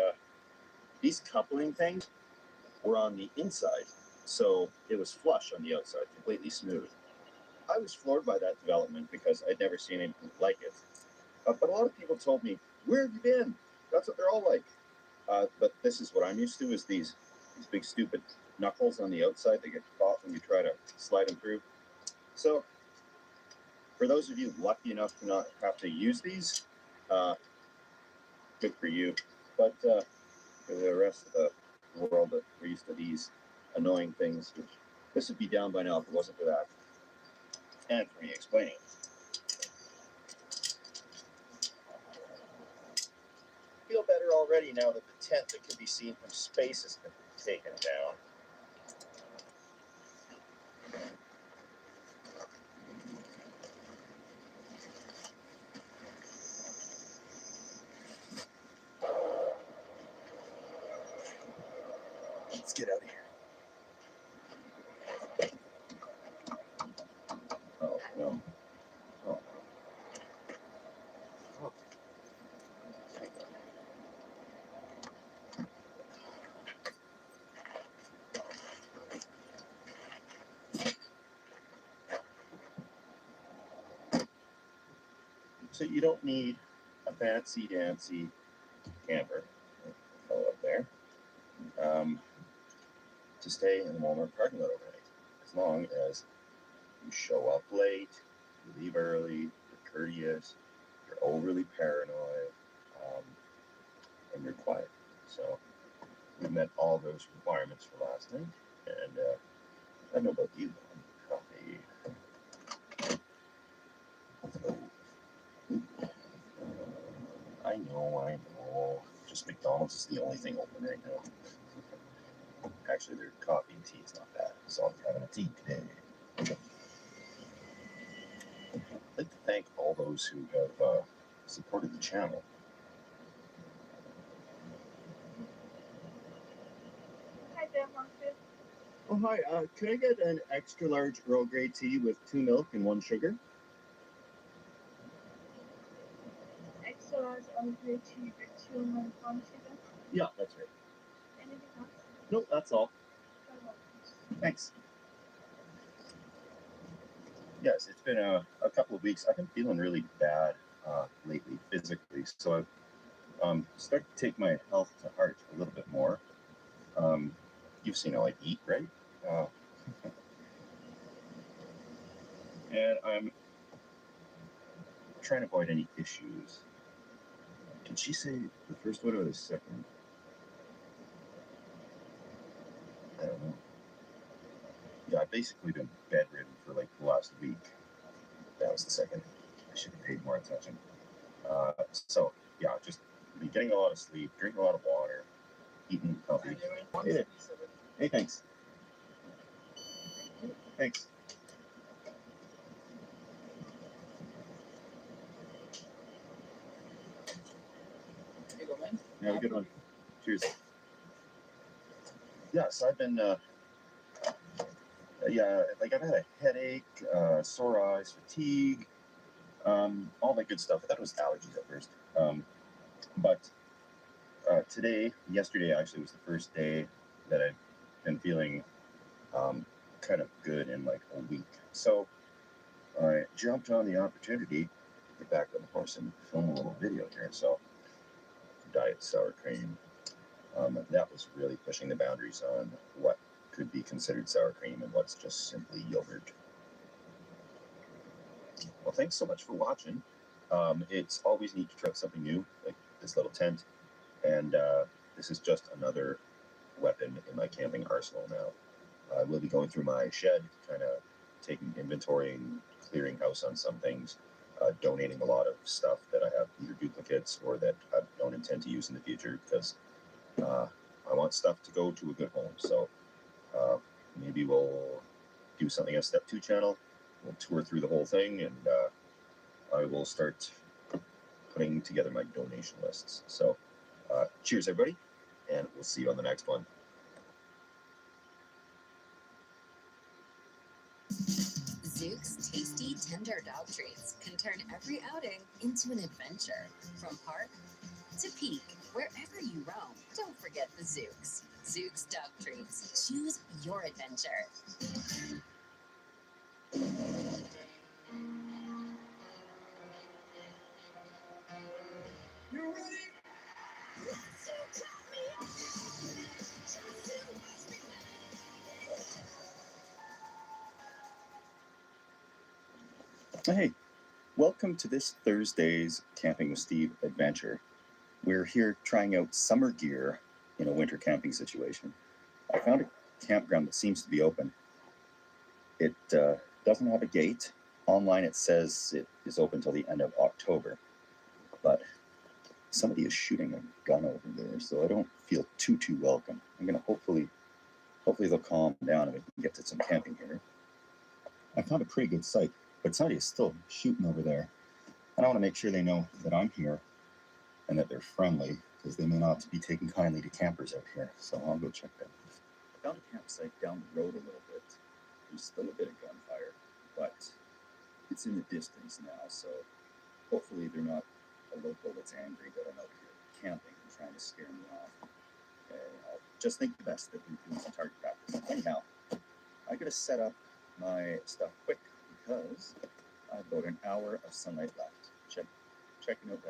these coupling things were on the inside, so it was flush on the outside, completely smooth. I was floored by that development because I'd never seen anything like it. But a lot of people told me, "Where have you been? That's what they're all like." But this is what I'm used to: is these big stupid knuckles on the outside that get caught when you try to slide them through. So, for those of you lucky enough to not have to use these, good for you. But for the rest of the world that we're used to these annoying things, which this would be down by now if it wasn't for that. And for me explaining it. Feel better already now that the tent that can be seen from space has been taken down. Let's get out of here. Oh, no. Oh. Oh. So you don't need a fancy dancy camper, fellow up there, to stay in the Walmart parking lot overnight. As long as you show up late, you leave early, you're courteous, you're overly paranoid, and you're quiet. So we met all those requirements for last night, and I don't know about you, but I'm coffee. So, I know. Just McDonald's is the only thing open right now. Actually, their coffee and tea is not bad, so I'm having a tea today. I'd like to thank all those who have supported the channel. Hi there, Marcus. Oh, hi. Could I get an extra large Earl Grey tea with 2 milk and 1 sugar? Extra large Earl Grey tea with 2 milk, 1 sugar. Yeah, that's right. Anything else? Nope, that's all. Very well, please. Thanks. Yes, it's been a couple of weeks. I've been feeling really bad lately, physically, so I've started to take my health to heart a little bit more. You've seen how I eat, right? And I'm trying to avoid any issues. Did she say the first one or the second? I don't know. Yeah, I've basically been bedridden for like the last week. That was the second. I should have paid more attention. So, yeah, just been getting a lot of sleep, drinking a lot of water, eating healthy. Hey there. Hey, thanks. Thanks. Here you go, man. Have a good one. Cheers. yes, I've been, yeah, like I've had a headache, sore eyes, fatigue, all that good stuff. I thought it was allergies at first. But yesterday actually was the first day that I've been feeling kind of good in like a week. So I jumped on the opportunity to get back on the horse and film a little video here. So diet sour cream. That was really pushing the boundaries on what could be considered sour cream and what's just simply yogurt. Well, thanks so much for watching. It's always neat to try something new, like this little tent, and this is just another weapon in my camping arsenal now. I will be going through my shed, kind of taking inventory and clearing house on some things, donating a lot of stuff that I have either duplicates or that I don't intend to use in the future because I want stuff to go to a good home. So maybe we'll do something on Step 2 channel. We'll tour through the whole thing, and I will start putting together my donation lists. So cheers, everybody, and we'll see you on the next one. Zook's tasty, tender dog treats can turn every outing into an adventure. From park to peak, wherever you roam, don't forget the Zook's. Zook's dog treats. Choose your adventure. You ready? Hey, welcome to this Thursday's Camping with Steve adventure. We're here trying out summer gear in a winter camping situation. I found a campground that seems to be open. It doesn't have a gate. Online it says it is open till the end of October, but somebody is shooting a gun over there, so I don't feel too welcome. I'm gonna hopefully they'll calm down and we can get to some camping here. I found a pretty good site, but somebody is still shooting over there. And I want to make sure they know that I'm here and that they're friendly, because they may not be taking kindly to campers out here. So I'll go check that. I found a campsite down the road a little bit. There's still a bit of gunfire, but it's in the distance now, so hopefully they're not a local that's angry that I'm out here camping and trying to scare me off. I'll just think the best that we're doing some target practice. Anyhow, I gotta set up my stuff quick because I have about an hour of sunlight left. Checking out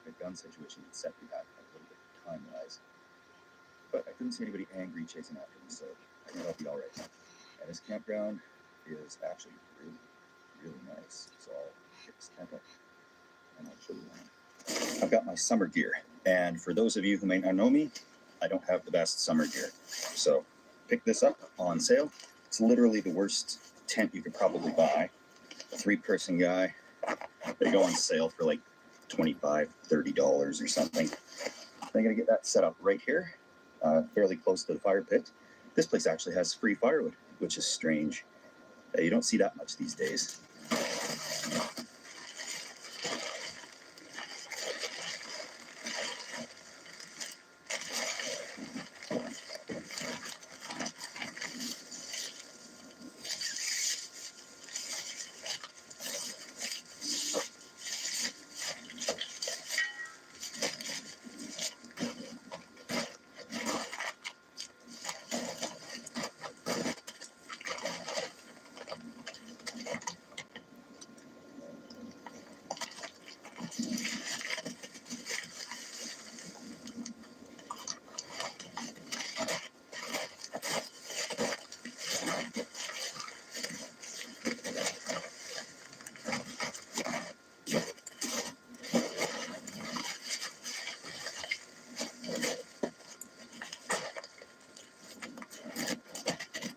the gun situation that set me back a little bit time-wise. But I couldn't see anybody angry chasing after me, so I think I'll be all right. And this campground is actually really nice. So I'll get this tent up and I'll show you around. I've got my summer gear, and for those of you who may not know me, I don't have the best summer gear. So pick this up on sale. It's literally the worst tent you could probably buy. A 3-person guy. They go on sale for like $25, $30 or something. I'm gonna get that set up right here, fairly close to the fire pit. This place actually has free firewood, which is strange. You don't see that much these days.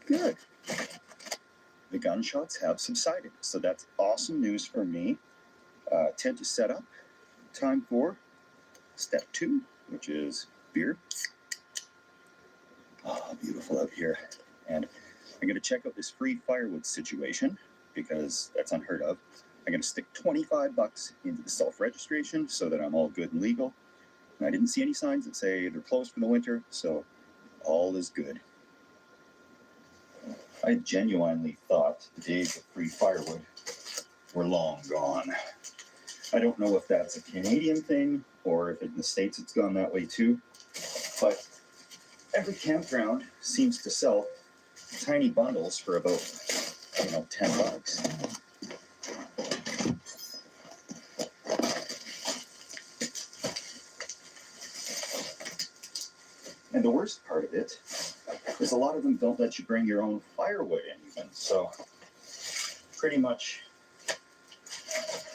Good. The gunshots have subsided, so that's awesome news for me. Tent is set up. Time for step 2, which is beer. Oh, beautiful out here. And I'm going to check out this free firewood situation because that's unheard of. I'm going to stick $25 into the self-registration so that I'm all good and legal. And I didn't see any signs that say they're closed for the winter, so all is good. I genuinely thought the days of free firewood were long gone. I don't know if that's a Canadian thing or if in the States it's gone that way too, but every campground seems to sell tiny bundles for about, $10. And the worst part of it is a lot of them don't let you bring your own firewood in even. So pretty much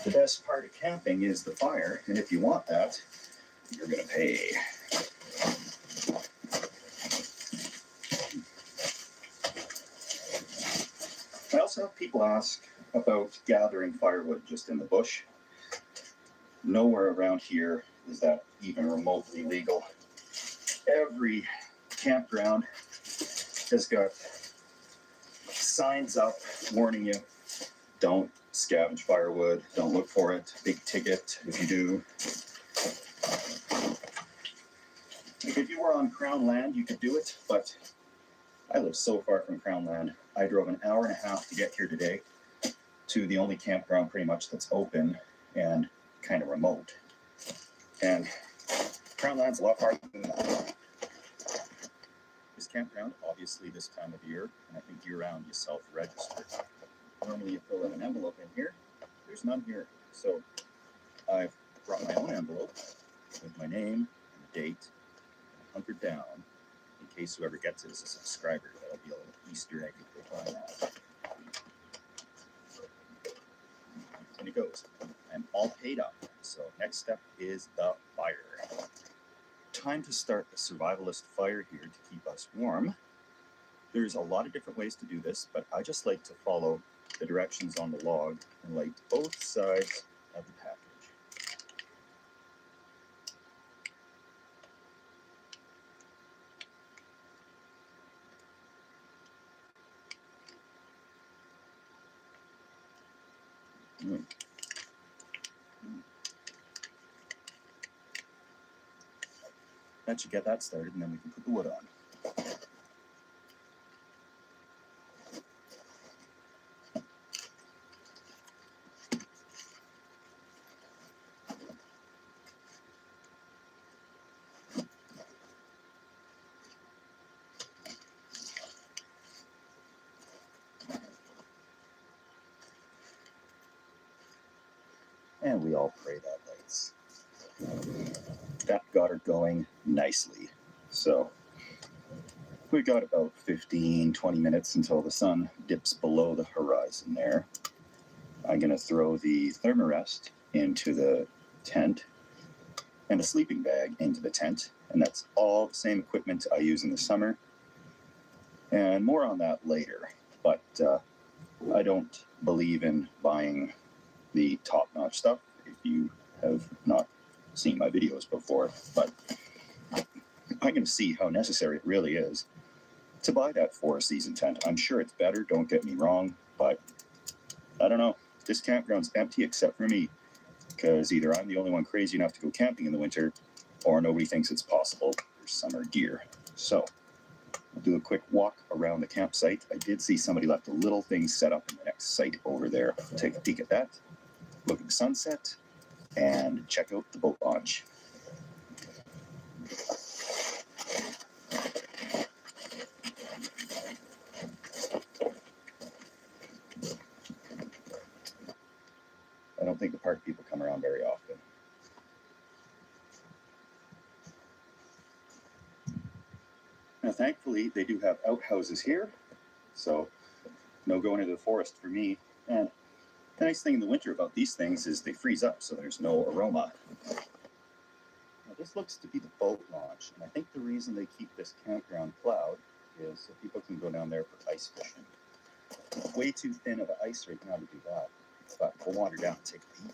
the best part of camping is the fire. And if you want that, you're going to pay. I also have people ask about gathering firewood just in the bush. Nowhere around here is that even remotely legal. Every campground has got signs up warning you, don't scavenge firewood, don't look for it, big ticket if you do. If you were on Crown land, you could do it, but I live so far from Crown land. I drove an hour and a half to get here today to the only campground pretty much that's open and kind of remote. And Crown land's a lot farther than that. This campground, obviously this time of year, and I think year-round you self-register. Normally you fill out an envelope in here. There's none here. So I've brought my own envelope with my name and the date, hunkered down, in case whoever gets it is a subscriber. That'll be a little Easter egg if they find that. And it goes. I'm all paid up. So next step is the fire. Time to start a survivalist fire here to keep us warm. There's a lot of different ways to do this, but I just like to follow the directions on the log and light both sides of the package. That should get that started, and then we can put the wood on. And we all pray that lights. That got her going nicely. So we've got about 15-20 minutes until the sun dips below the horizon there. I'm going to throw the thermarest into the tent and a sleeping bag into the tent. And that's all the same equipment I use in the summer. And more on that later. But I don't believe in buying the top-notch stuff if you have not seen my videos before, but I'm going to see how necessary it really is to buy that four-season tent. I'm sure it's better, don't get me wrong, but I don't know. This campground's empty except for me, because either I'm the only one crazy enough to go camping in the winter, or nobody thinks it's possible for summer gear. So I'll do a quick walk around the campsite. I did see somebody left a little thing set up in the next site over there. I'll take a peek at that, look at the sunset, and check out the boat launch. I don't think the park people come around very often. Now, thankfully, they do have outhouses here, so no going into the forest for me. And the nice thing in the winter about these things is they freeze up, so there's no aroma. Now, this looks to be the boat launch, and I think the reason they keep this campground plowed is so people can go down there for ice fishing. It's way too thin of ice right now to do that, but we'll wander down and take a peek.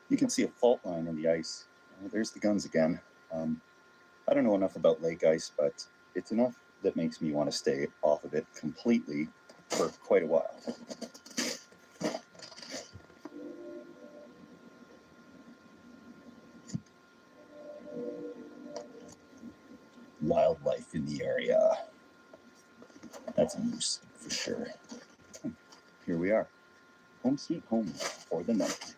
You can see a fault line in the ice. There's the guns again. I don't know enough about lake ice, but it's enough that makes me want to stay off of it completely for quite a while. Wildlife in the area. That's a moose for sure. Here we are. Home sweet home for the night.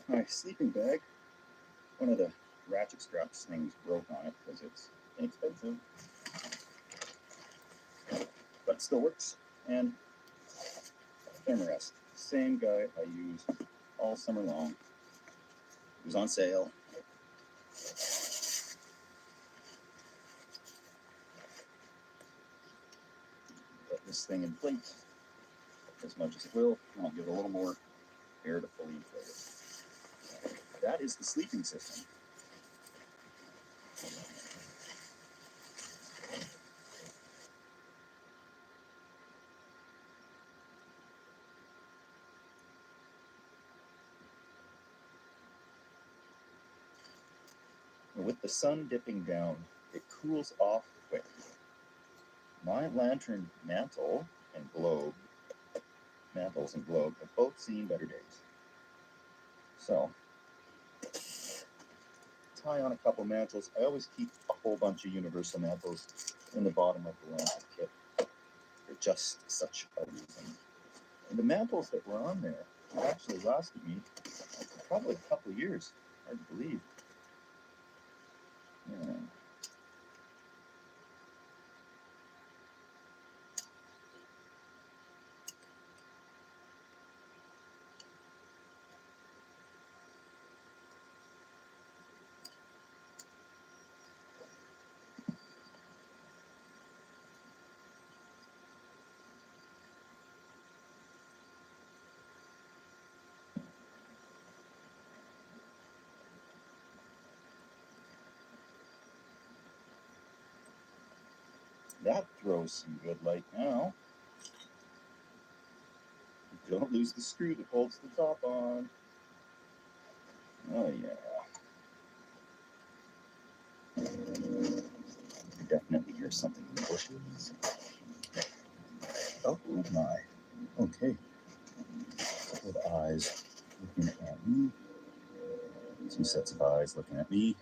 My sleeping bag, one of the ratchet straps things broke on it because it's inexpensive, but it still works. And camera rest, same guy I used all summer long. It was on sale. Let this thing inflate as much as it will, and I'll give it a little more air to fully inflate it. That is the sleeping system. With the sun dipping down, it cools off quick. My lantern mantle and globe, mantles and globe, have both seen better days. So, tie on a couple mantles. I always keep a whole bunch of universal mantles in the bottom of the lantern kit. They're just such a reason. And the mantles that were on there actually lasted me probably a couple of years. Hard to believe. Yeah. That throws some good light now. Don't lose the screw that holds the top on. Oh yeah. I definitely hear something in the bushes. Oh my. Okay. A couple of eyes looking at me. Two sets of eyes looking at me.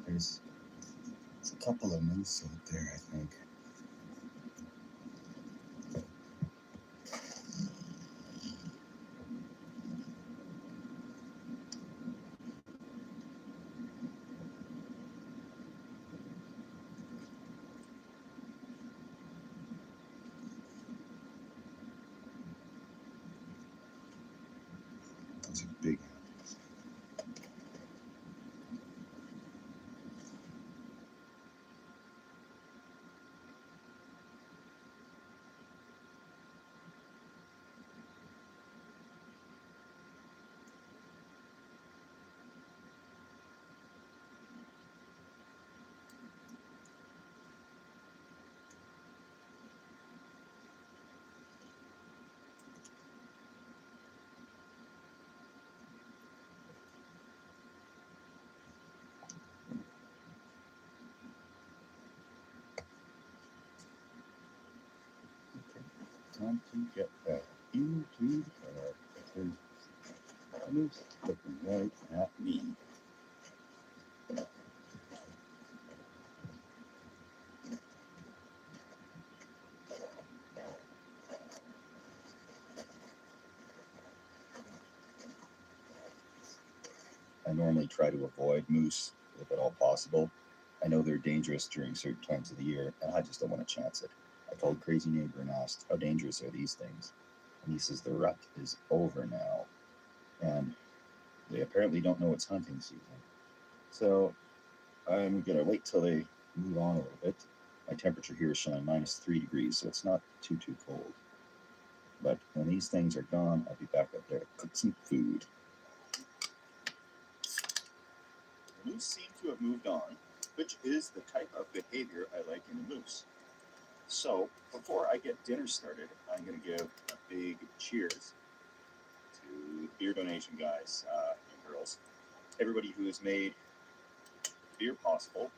There's a couple of moose out there, I think. Those are big animals. Time to get back into the car because moose looking right at me. I normally try to avoid moose if at all possible. I know they're dangerous during certain times of the year, and I just don't want to chance it. I called Crazy Neighbor and asked, how dangerous are these things? And he says the rut is over now, and they apparently don't know it's hunting season. So I'm going to wait till they move on a little bit. My temperature here is showing -3 degrees, so it's not too cold. But when these things are gone, I'll be back up there to cook some food. moose seem to have moved on, which is the type of behavior I like in a moose. So before I get dinner started, I'm going to give a big cheers to the beer donation guys and girls, everybody who has made beer possible,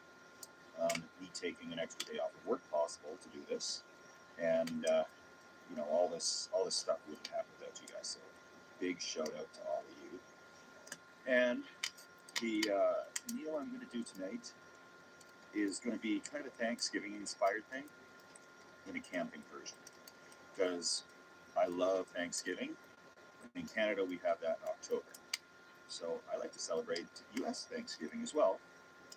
me taking an extra day off of work possible to do this, and all this stuff wouldn't happen without you guys. So big shout out to all of you. And the meal I'm going to do tonight is going to be kind of a Thanksgiving inspired thing in a camping version, because I love Thanksgiving. In Canada, we have that in October. So I like to celebrate US Thanksgiving as well,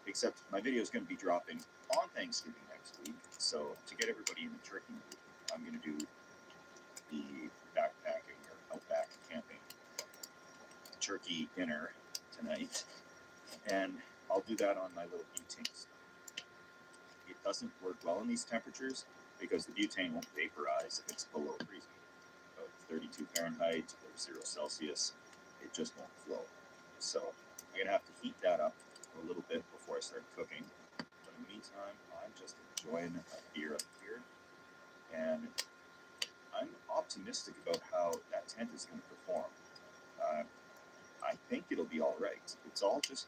except my video is going to be dropping on Thanksgiving next week. So to get everybody in the turkey mood, I'm going to do the backpacking or outback camping turkey dinner tonight. And I'll do that on my little butane stove. It doesn't work well in these temperatures because the butane won't vaporize if it's below freezing. About 32 Fahrenheit or 0 Celsius, it just won't flow. So I'm gonna have to heat that up a little bit before I start cooking. But in the meantime, I'm just enjoying a beer up here, and I'm optimistic about how that tent is going to perform. I think it'll be all right. It's all just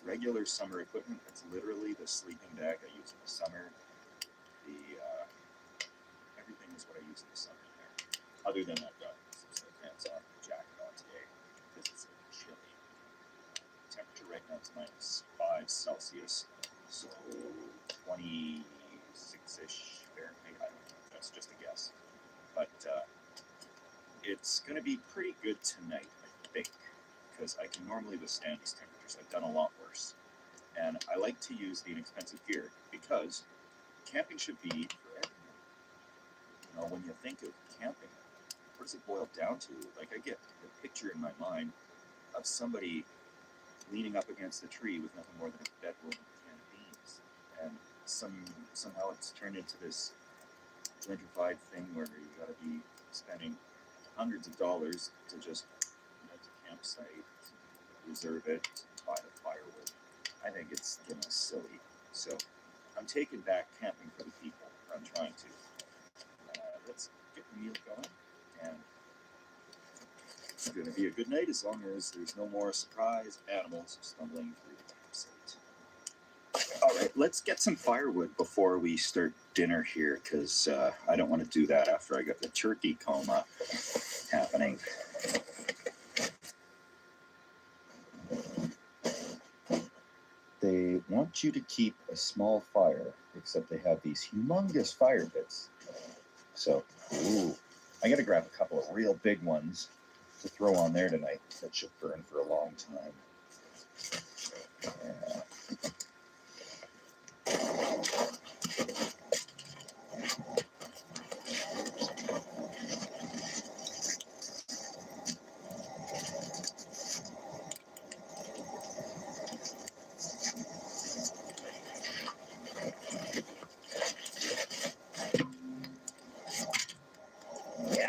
regular summer equipment. It's literally the sleeping bag I use in the summer. Everything is what I use in the summer there. Other than I've got some sweatpants on, a jacket on today because it's chilly. Temperature right now is -5 Celsius, so 26-ish Fahrenheit. I don't know. That's just a guess. But it's going to be pretty good tonight, I think, because I can normally withstand these temperatures. I've done a lot worse. And I like to use the inexpensive gear because camping should be for everyone. When you think of camping, what does it boil down to? Like, I get the picture in my mind of somebody leaning up against a tree with nothing more than a bedroll and a can of beans. And somehow it's turned into this gentrified thing where you got to be spending hundreds of dollars to just rent a campsite, reserve it, buy the firewood. I think it's silly. So I'm taking back camping for the people. I'm trying to. Let's get the meal going, and it's going to be a good night as long as there's no more surprise animals stumbling through the campsite. All right, let's get some firewood before we start dinner here, because I don't want to do that after I got the turkey coma happening. They want you to keep a small fire, except they have these humongous fire pits. So, I gotta grab a couple of real big ones to throw on there tonight. That should burn for a long time. Yeah.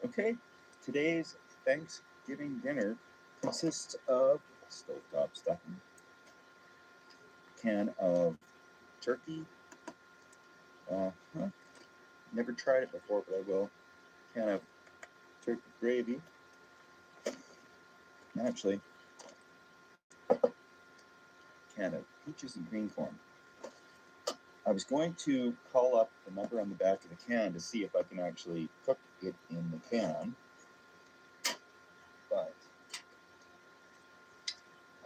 Okay, today's Thanksgiving dinner consists of stovetop stuffing, can of turkey, never tried it before, but I will, can of turkey gravy, actually, can of peaches and green corn. I was going to call up the number on the back of the can to see if I can actually cook it in the can, but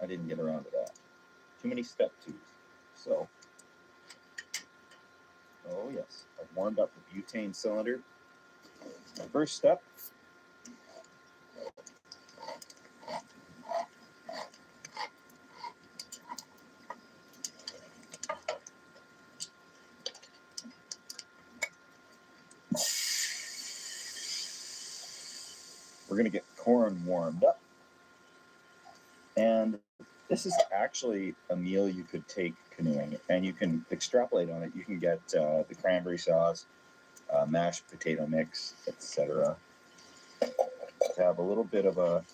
I didn't get around to that. Too many step twos. So, oh yes, I've warmed up the butane cylinder. My first step, we're going to get corn warmed up. And this is actually a meal you could take canoeing, and you can extrapolate on it. You can get the cranberry sauce, mashed potato mix, etc. To have a little bit of a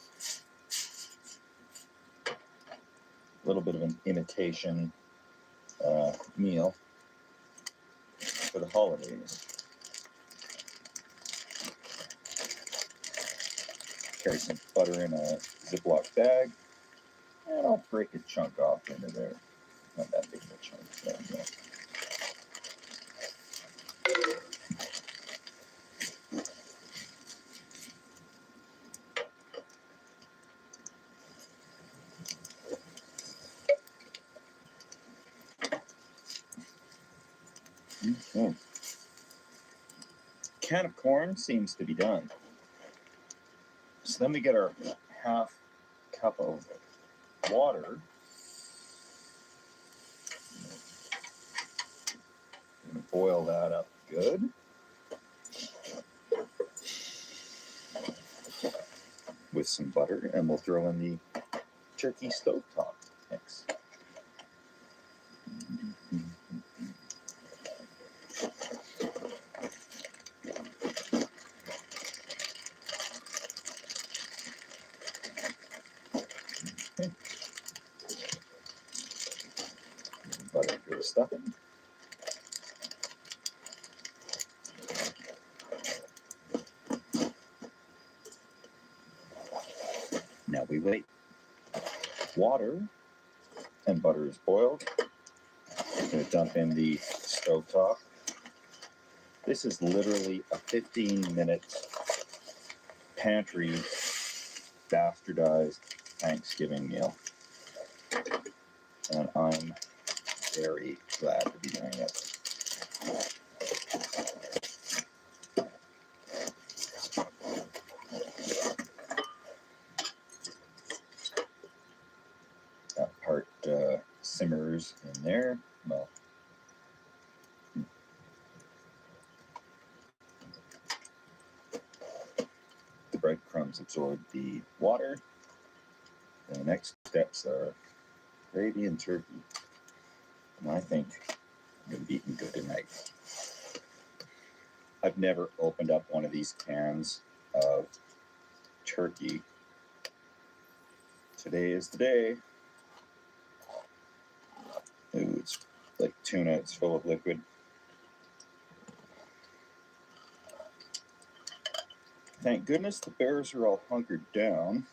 little bit of an imitation meal for the holidays. Carry some butter in a Ziploc bag, and I'll break a chunk off into there. Not that big of a chunk. So, yeah. Okay. Can of corn seems to be done. So then we get our half cup of water. I'm gonna boil that up good. With some butter, and we'll throw in the turkey stovetop mix. Okay. Butter for the stuffing. Now we wait. Water and butter is boiled. I'm going to dump in the stovetop. This is literally a 15-minute pantry bastardized Thanksgiving meal. And I'm very glad to be doing it. That part simmers in there. Well, the breadcrumbs absorb the water. And the next steps are gravy and turkey. And I think I'm going to be eating good tonight. I've never opened up one of these cans of turkey. Today is the day. Ooh, it's like tuna, it's full of liquid. Thank goodness the bears are all hunkered down,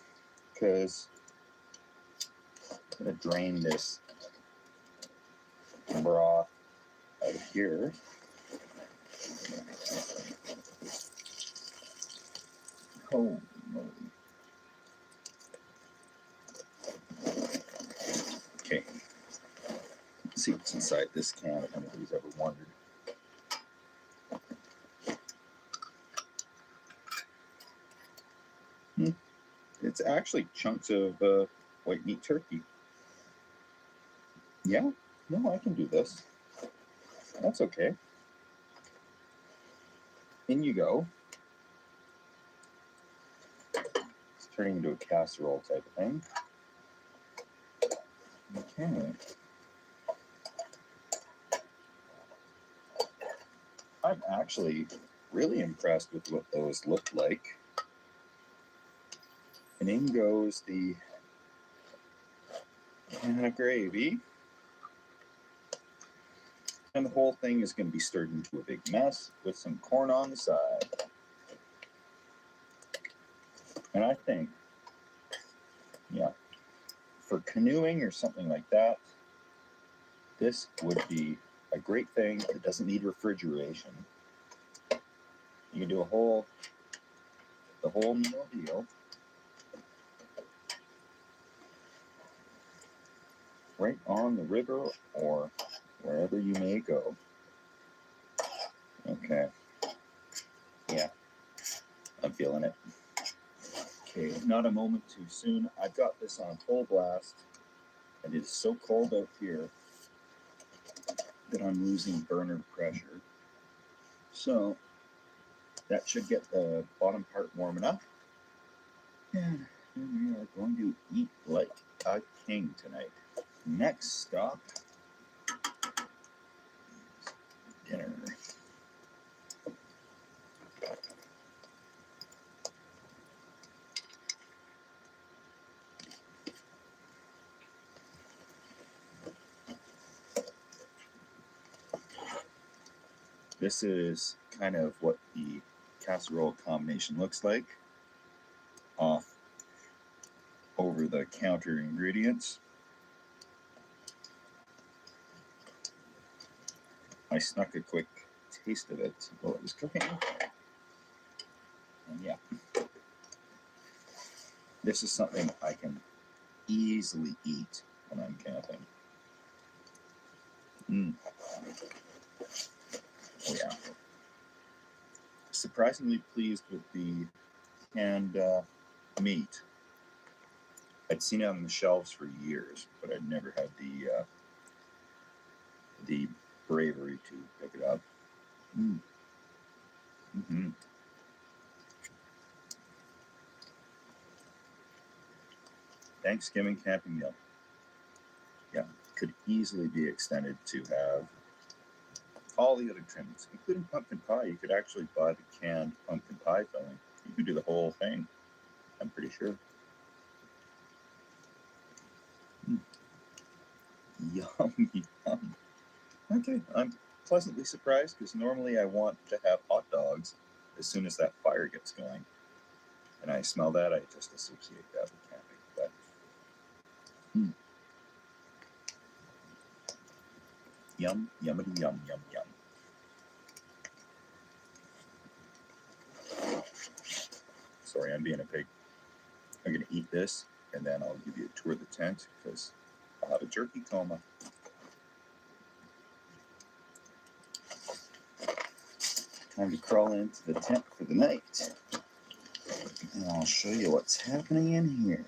because I'm going to drain this broth out of here. Holy moly. Okay. Let's see what's inside this can if anybody's ever wondered. It's actually chunks of white meat turkey. Yeah, no, I can do this. That's okay. In you go. It's turning into a casserole type of thing. Okay. I'm actually really impressed with what those look like. And in goes the can of gravy. And the whole thing is going to be stirred into a big mess with some corn on the side. And I think, yeah, for canoeing or something like that, this would be a great thing that doesn't need refrigeration. You can do the whole meal deal right on the river or wherever you may go. Okay. Yeah, I'm feeling it. Okay, not a moment too soon. I've got this on full blast, and it is so cold out here that I'm losing burner pressure. So that should get the bottom part warm enough. And we are going to eat like a king tonight. Next stop, dinner. This is kind of what the casserole combination looks like off over the counter ingredients. I snuck a quick taste of it while it was cooking. And yeah, this is something I can easily eat when I'm camping. Oh yeah. Surprisingly pleased with the canned meat. I'd seen it on the shelves for years, but I'd never had the bravery to pick it up. Mm-hmm. Thanksgiving camping meal. Yeah, could easily be extended to have all the other trimmings, including pumpkin pie. You could actually buy the canned pumpkin pie filling. You could do the whole thing, I'm pretty sure. Yum, yum. Okay, I'm pleasantly surprised because normally I want to have hot dogs as soon as that fire gets going. And I smell that, I just associate that with camping. But yum, yummity, yum, yum, yum. Sorry, I'm being a pig. I'm going to eat this, and then I'll give you a tour of the tent because I'll have a jerky coma. Time to crawl into the tent for the night. And I'll show you what's happening in here.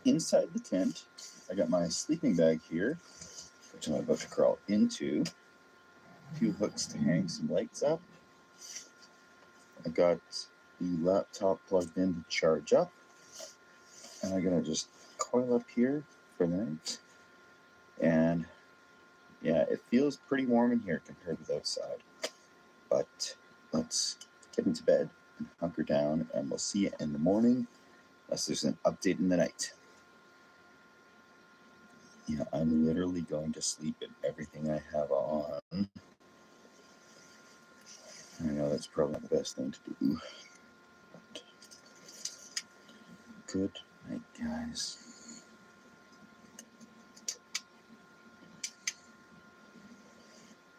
Inside the tent, I got my sleeping bag here, which I'm about to crawl into. A few hooks to hang some lights up. I got the laptop plugged in to charge up. And I'm gonna just coil up here for the night. And yeah, it feels pretty warm in here compared with outside. But let's get into bed and hunker down, and we'll see you in the morning unless there's an update in the night. Yeah, I'm literally going to sleep in everything I have on. I know that's probably not the best thing to do. But good night, guys.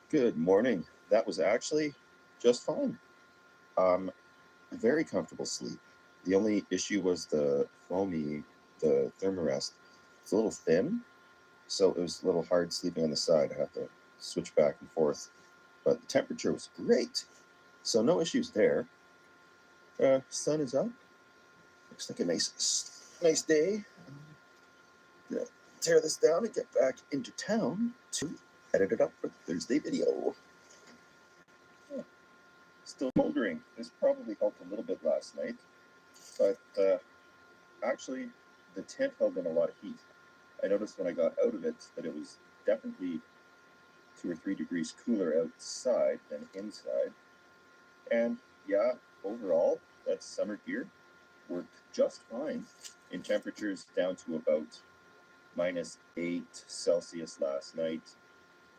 Good morning. That was actually just fine. A very comfortable sleep. The only issue was the thermarest. It's a little thin, so it was a little hard sleeping on the side. I have to switch back and forth. But the temperature was great, so no issues there. Sun is up. Looks like a nice day. I'm gonna tear this down and get back into town to edit it up for the Thursday video. Still moldering. This probably helped a little bit last night, but actually the tent held in a lot of heat. I noticed when I got out of it that it was definitely 2 or 3 degrees cooler outside than inside. And yeah, overall, that summer gear worked just fine in temperatures down to about -8 Celsius last night,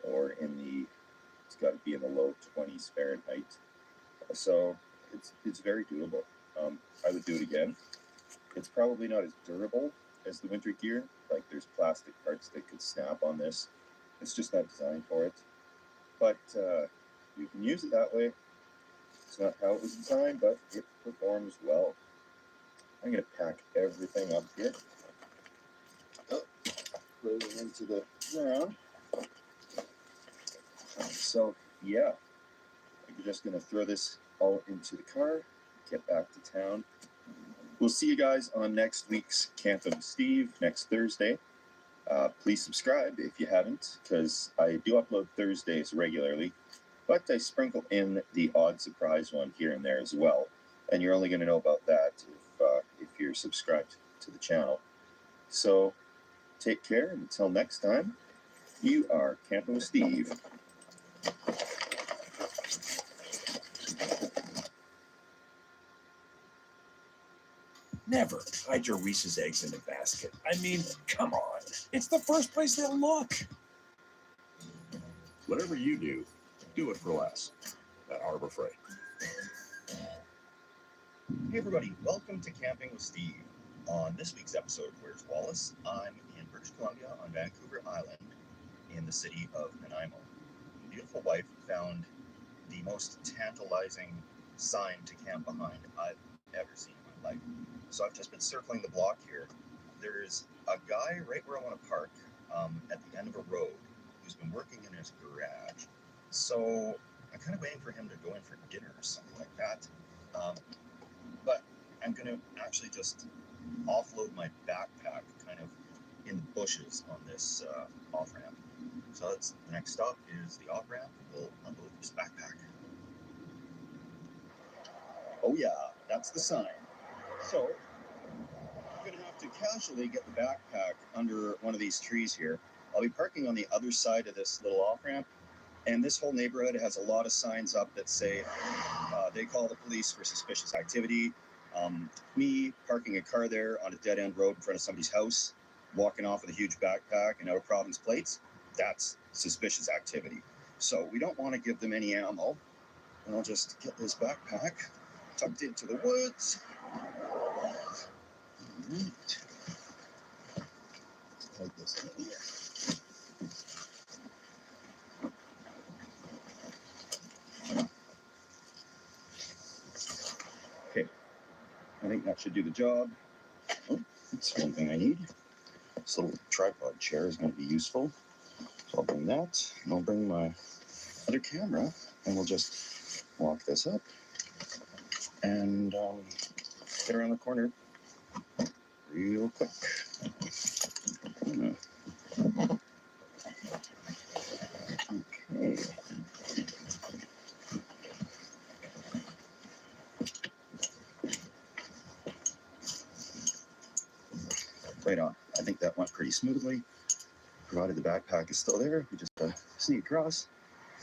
or it's got to be in the low 20s Fahrenheit. So it's very doable. I would do it again. It's probably not as durable as the winter gear. Like there's plastic parts that could snap on this. It's just not designed for it. But you can use it that way. It's not how it was designed, but it performs well. I'm going to pack everything up here. Put it into the ground. So yeah, I'm just going to throw this all into the car, get back to town. We'll see you guys on next week's Camping with Steve next Thursday. Please subscribe if you haven't, because I do upload Thursdays regularly, but I sprinkle in the odd surprise one here and there as well. And you're only going to know about that if you're subscribed to the channel. So take care, and until next time, you are Camping with Steve. Never hide your Reese's eggs in a basket. I mean, come on. It's the first place they'll look. Whatever you do it for less at Harbor Freight. Hey everybody, welcome to Camping with Steve. On this week's episode of Where's Wallace, I'm in British Columbia on Vancouver Island in the city of Nanaimo. My beautiful wife found the most tantalizing sign to camp behind I've ever seen in my life. So I've just been circling the block here. There's a guy right where I want to park at the end of a road who's been working in his garage. So I'm kind of waiting for him to go in for dinner or something like that. But I'm going to actually just offload my backpack kind of in the bushes on this off-ramp. So that's the next stop is the off-ramp. We'll unload this backpack. Oh yeah, that's the sign. So I'm going to have to casually get the backpack under one of these trees here. I'll be parking on the other side of this little off-ramp. And this whole neighborhood has a lot of signs up that say they call the police for suspicious activity. Me parking a car there on a dead-end road in front of somebody's house, walking off with a huge backpack and out-of-province plates, that's suspicious activity. So we don't want to give them any ammo. And I'll just get this backpack tucked into the woods. Right. Plug this in here. Okay, I think that should do the job. Oh, that's one thing I need. This little tripod chair is going to be useful. So I'll bring that, and I'll bring my other camera, and we'll just walk this up and get around the corner real quick. Okay. Right on. I think that went pretty smoothly. Provided the backpack is still there, we just sneak across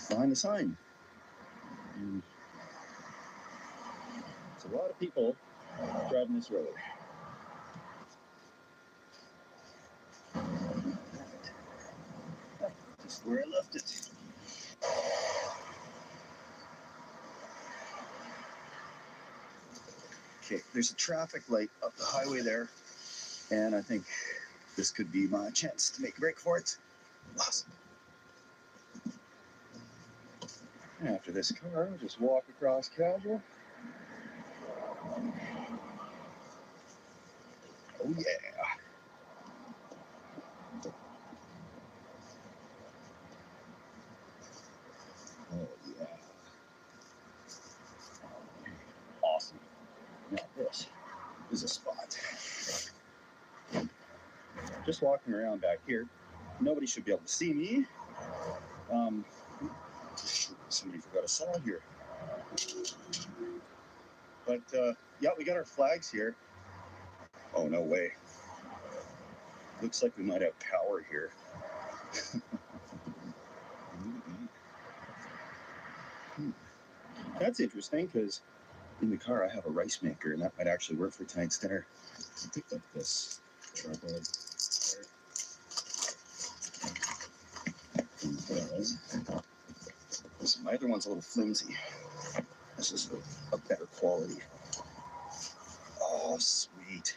behind the sign. And there's a lot of people driving this road. Just where I left it. Okay, there's a traffic light up the highway there, and I think this could be my chance to make a break for it. Awesome. After this car, I'll just walk across casual. Oh yeah. Oh yeah. Awesome. Now this is a spot. Just walking around back here. Nobody should be able to see me. Somebody forgot a saw here. But yeah, we got our flags here. Oh, no way. Looks like we might have power here. That's interesting because in the car I have a rice maker, and that might actually work for tonight's dinner. I'll pick up this tripod. My other one's a little flimsy. This is a better quality. Oh, sweet.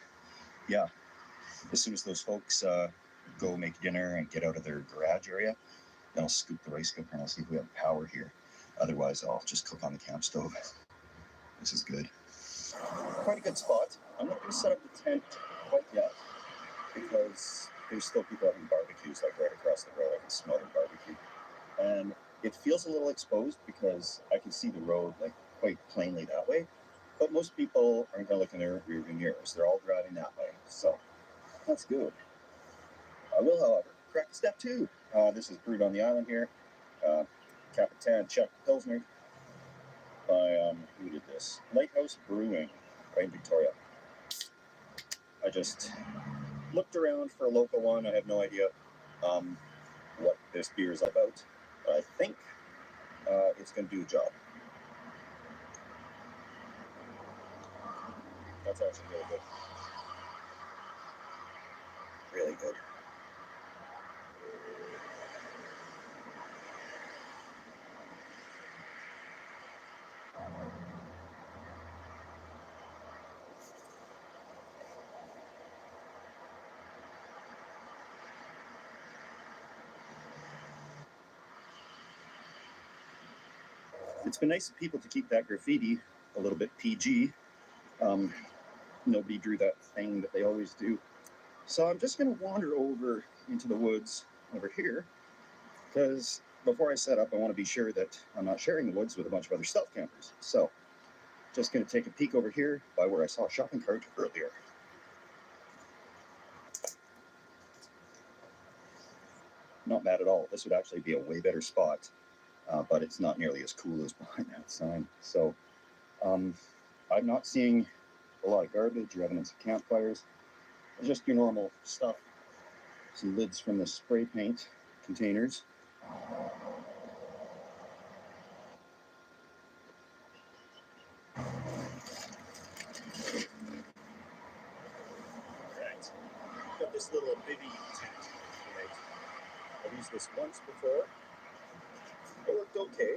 Yeah. As soon as those folks go make dinner and get out of their garage area, then I'll scoop the rice cooker and I'll see if we have power here. Otherwise, I'll just cook on the camp stove. This is good. Quite a good spot. I'm not going to set up the tent quite yet because there's still people having barbecues like right across the road. I can smell their barbecue. And it feels a little exposed because I can see the road like quite plainly that way. But most people aren't going to look in their rearview mirrors. They're all driving that way. So that's good. I will, however, correct step 2. This is brewed on the island here. Capitan Chuck Pilsner by, who did this? Lighthouse Brewing right in Victoria. I just looked around for a local one. I have no idea what this beer is about. But I think it's going to do the job. That's actually really good. Really good. It's been nice of people to keep that graffiti a little bit PG. Um, Nobody drew that thing that they always do. So I'm just going to wander over into the woods over here because before I set up, I want to be sure that I'm not sharing the woods with a bunch of other stealth campers. So just going to take a peek over here by where I saw a shopping cart earlier. Not bad at all. This would actually be a way better spot, but it's not nearly as cool as behind that sign. So I'm not seeing a lot of garbage or evidence of campfires. Just your normal stuff. Some lids from the spray paint containers. Right. Got this little bivy tent. Right. I've used this once before. It worked okay.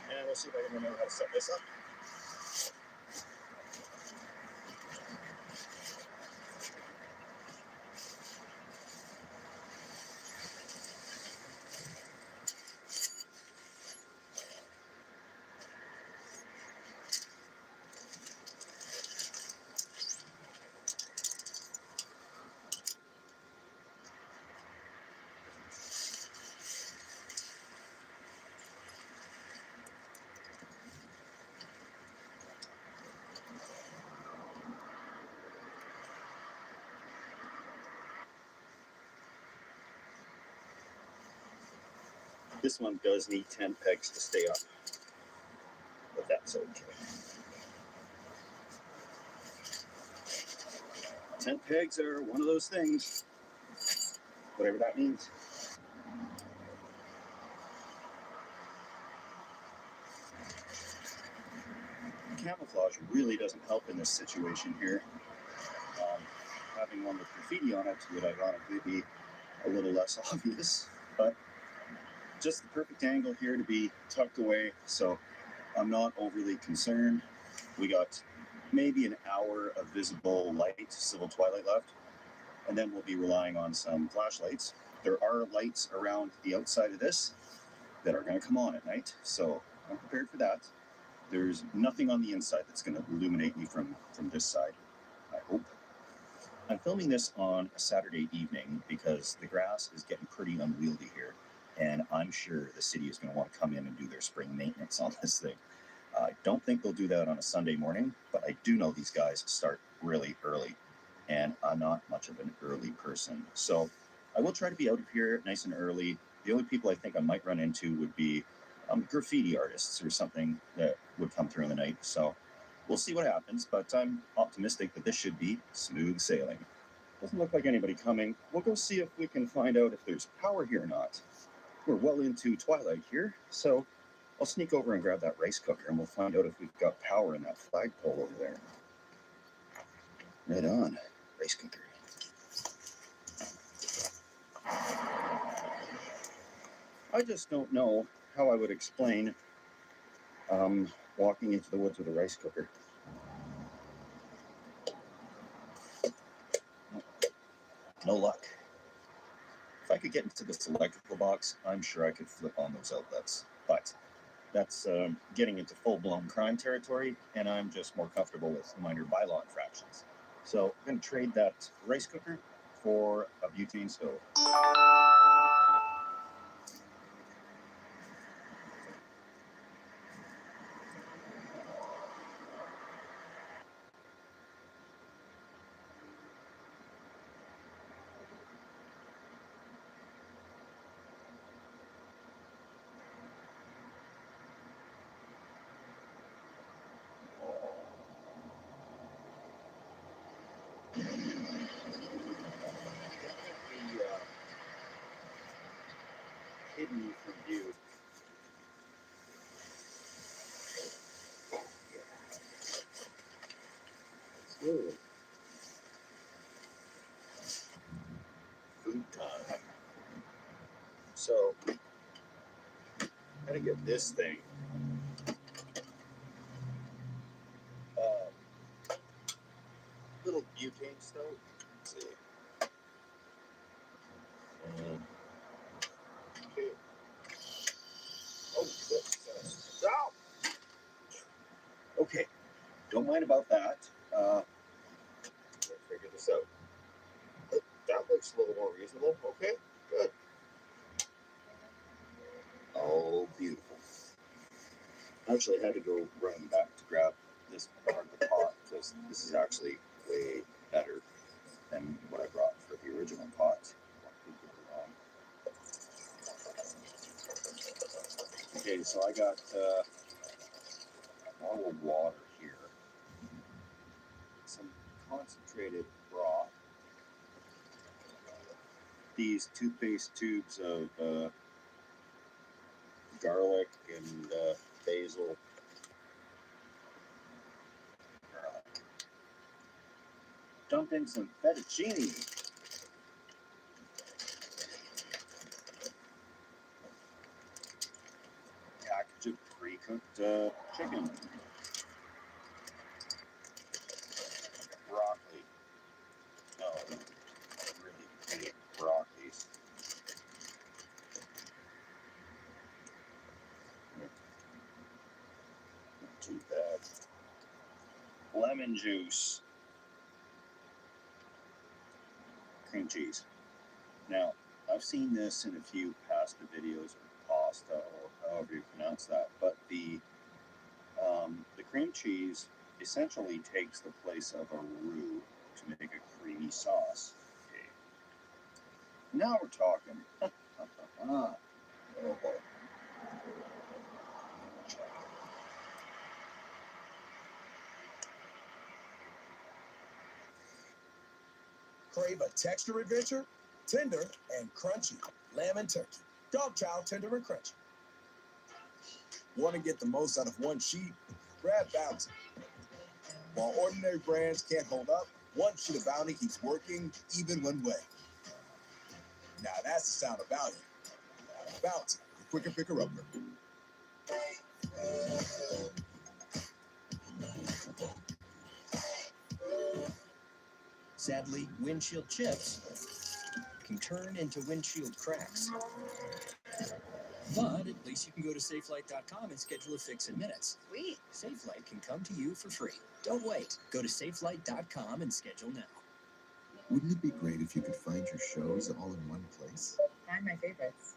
And we'll see if I can remember how to set this up. This one does need 10 pegs to stay up, but that's okay. 10 pegs are one of those things, whatever that means. Camouflage really doesn't help in this situation here. Having one with graffiti on it would ironically be a little less obvious, but just the perfect angle here to be tucked away, so I'm not overly concerned. We got maybe an hour of visible light, civil twilight left, and then we'll be relying on some flashlights. There are lights around the outside of this that are going to come on at night, so I'm prepared for that. There's nothing on the inside that's going to illuminate me from this side, I hope. I'm filming this on a Saturday evening because the grass is getting pretty unwieldy here, and I'm sure the city is going to want to come in and do their spring maintenance on this thing. I don't think they'll do that on a Sunday morning, but I do know these guys start really early, and I'm not much of an early person. So I will try to be out of here nice and early. The only people I think I might run into would be graffiti artists or something that would come through in the night. So we'll see what happens, but I'm optimistic that this should be smooth sailing. Doesn't look like anybody coming. We'll go see if we can find out if there's power here or not. We're well into twilight here, so I'll sneak over and grab that rice cooker and we'll find out if we've got power in that flagpole over there. Right on, rice cooker. I just don't know how I would explain walking into the woods with a rice cooker. No luck. If I could get into this electrical box, I'm sure I could flip on those outlets. But that's getting into full-blown crime territory, and I'm just more comfortable with minor bylaw infractions. So I'm going to trade that rice cooker for a butane stove. Hidden from view. Ooh. So, gotta get this thing. Little butane stove. Let's see. Okay. Oh, that's down. Okay. Don't mind about that. Let's figure this out. That looks a little more reasonable. Okay, good. Oh, beautiful. Actually, I had to go run back to grab this part of the pot because this is actually way better than what I brought for the original pot. Okay, so I got a bottle of water here, some concentrated broth, these toothpaste tubes of garlic and basil. Dump in some fettuccine. Package of pre-cooked chicken. Broccoli. No, really big broccolis. Not too bad. Lemon juice. Cream cheese. Now, I've seen this in a few pasta videos or pasta or however you pronounce that, but the cream cheese essentially takes the place of a roux to make a creamy sauce. Okay. Now we're talking. Oh boy. Crave a texture adventure? Tender and crunchy. Lamb and turkey. Dog chow, tender and crunchy. Want to get the most out of one sheet? Grab Bounty. While ordinary brands can't hold up, one sheet of Bounty keeps working even when wet. Now that's the sound of value. Bounty, the quicker picker-upper. Sadly, windshield chips can turn into windshield cracks. But at least you can go to safelight.com and schedule a fix in minutes. Sweet. SafeLight can come to you for free. Don't wait. Go to safelight.com and schedule now. Wouldn't it be great if you could find your shows all in one place? Find my favorites.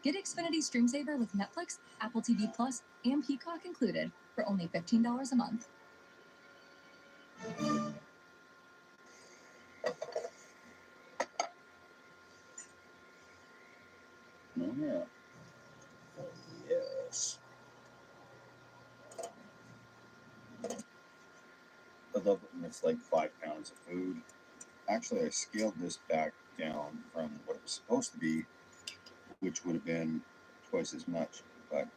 Get Xfinity Stream Saver with Netflix, Apple TV Plus, and Peacock included for only $15 a month. Oh, yeah. Oh, yes. I love it when it's like 5 pounds of food. Actually, I scaled this back down from what it was supposed to be, which would have been twice as much, but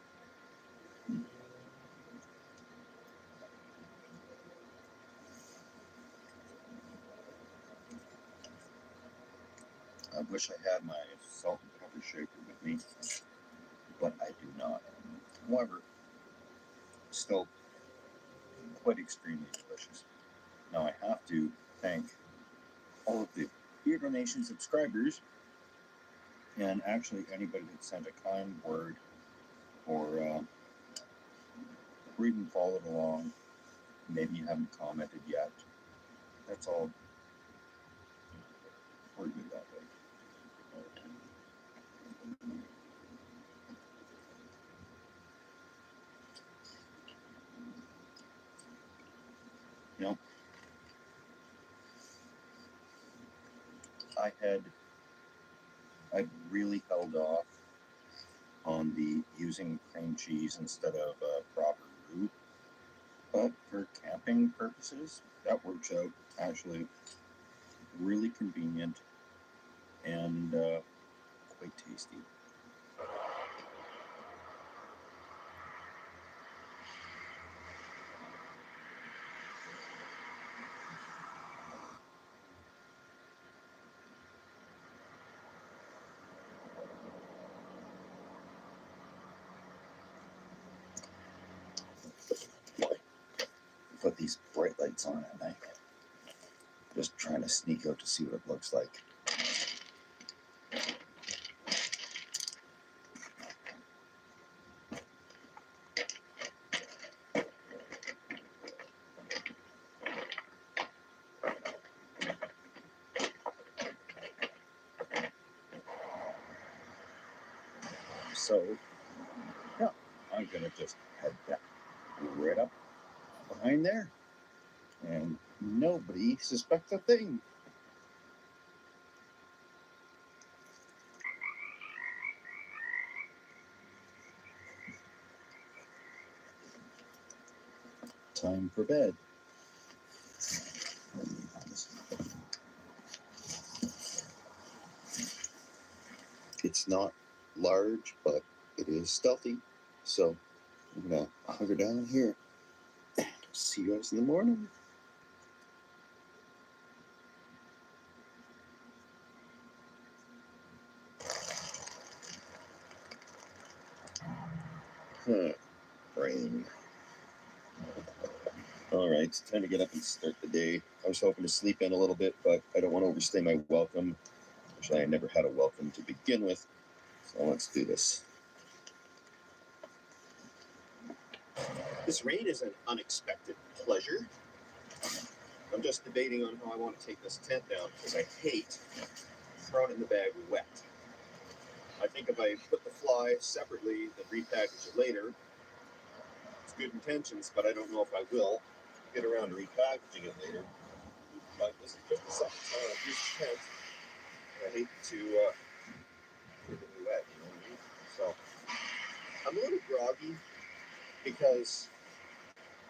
I wish I had my salt and pepper shaker with me, but I do not. However, still quite extremely delicious. Now I have to thank all of the Beaver Nation subscribers and actually anybody that sent a kind word or even followed along. Maybe you haven't commented yet. That's all. We're good that way. You know, I really held off on the using cream cheese instead of proper roux, but for camping purposes, that works out actually really convenient and quite tasty. put these bright lights on at night. Just trying to sneak out to see what it looks like. So, yeah, I'm gonna just head back right up behind there, and nobody suspects a thing. Time for bed. It's not large, but it is stealthy. So I'm gonna hunker down here. See you guys in the morning. Rain. All right, it's time to get up and start the day. I was hoping to sleep in a little bit, but I don't want to overstay my welcome. Actually, I never had a welcome to begin with. So let's do this. This rain is an unexpected pleasure. I'm just debating on how I want to take this tent down because I hate throwing it in the bag wet. I think if I put the fly separately, then repackage it later, it's good intentions, but I don't know if I will get around to repackaging it later. But this is just the second time I've used the tent, and I hate to keep it wet, you know what I mean? So I'm a little groggy because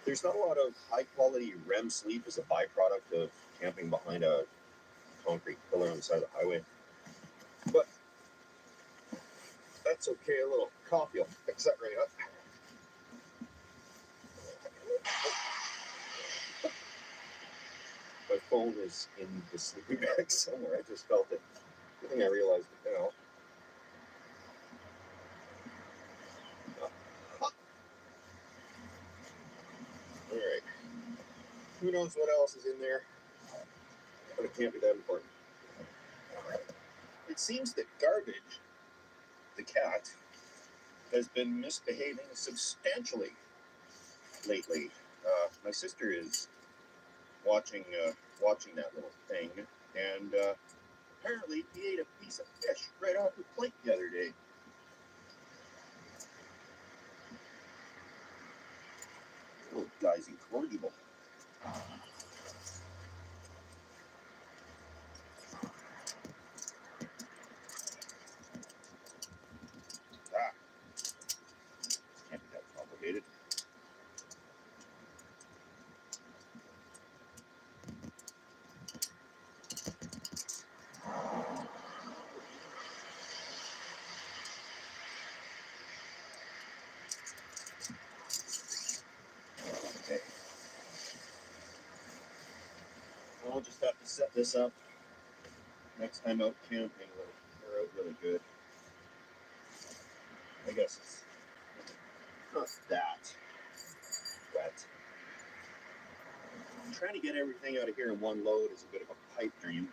there's not a lot of high quality REM sleep as a byproduct of camping behind a concrete pillar on the side of the highway. But that's okay, a little coffee will fix that right up. My phone is in the sleeping bag somewhere. I just felt it. I think I realized it now. Alright. Who knows what else is in there? But it can't be that important. It seems that Garbage, the cat, has been misbehaving substantially lately. My sister is watching that little thing, and apparently he ate a piece of fish right off the plate the other day. Little guy's incorrigible. Can't be that complicated. Okay. I'll just have to set this up. Next time out camping, it'll air out really good. I guess it's not that wet. Trying to get everything out of here in one load is a bit of a pipe dream.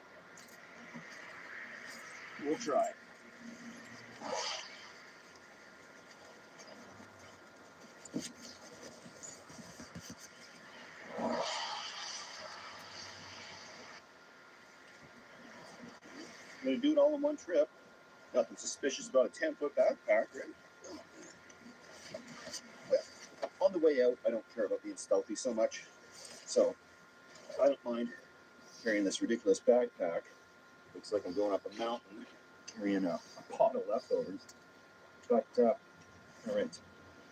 We'll try. I'm going to do it all in one trip. Nothing suspicious about a 10-foot backpack, right? Well, on the way out, I don't care about being stealthy so much. So, I don't mind carrying this ridiculous backpack. Looks like I'm going up a mountain, carrying a pot of leftovers. But, all right,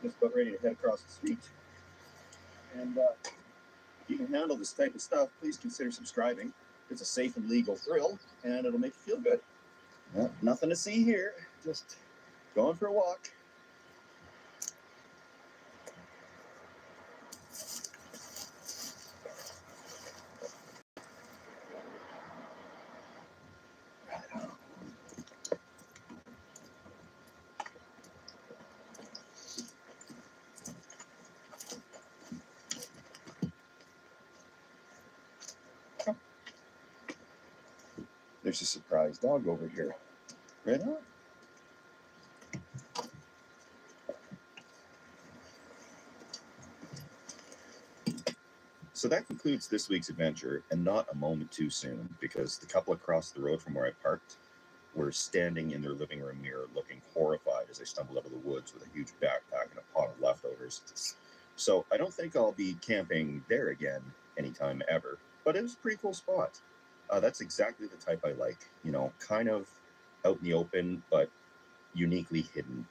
just about ready to head across the street. And if you can handle this type of stuff, please consider subscribing. It's a safe and legal thrill, and it'll make you feel good. Well, nothing to see here, just going for a walk. There's a surprise dog over here. Right on. So that concludes this week's adventure, and not a moment too soon, because the couple across the road from where I parked were standing in their living room mirror looking horrified as I stumbled out of the woods with a huge backpack and a pot of leftovers. So I don't think I'll be camping there again anytime ever, but it was a pretty cool spot. That's exactly the type I like, you know, kind of out in the open, but uniquely hidden.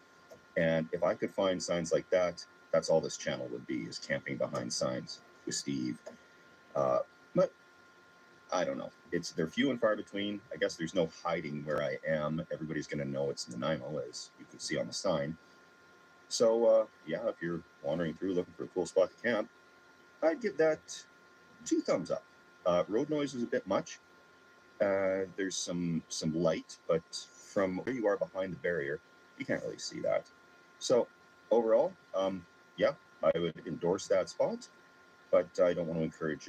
And if I could find signs like that, that's all this channel would be, is camping behind signs with Steve. But I don't know. They're few and far between. I guess there's no hiding where I am. Everybody's going to know it's Nanaimo, as you can see on the sign. So, yeah, if you're wandering through looking for a cool spot to camp, I'd give that 2 thumbs up. Road noise is a bit much. There's some light, but from where you are behind the barrier, you can't really see that. So, overall, yeah, I would endorse that spot, but I don't want to encourage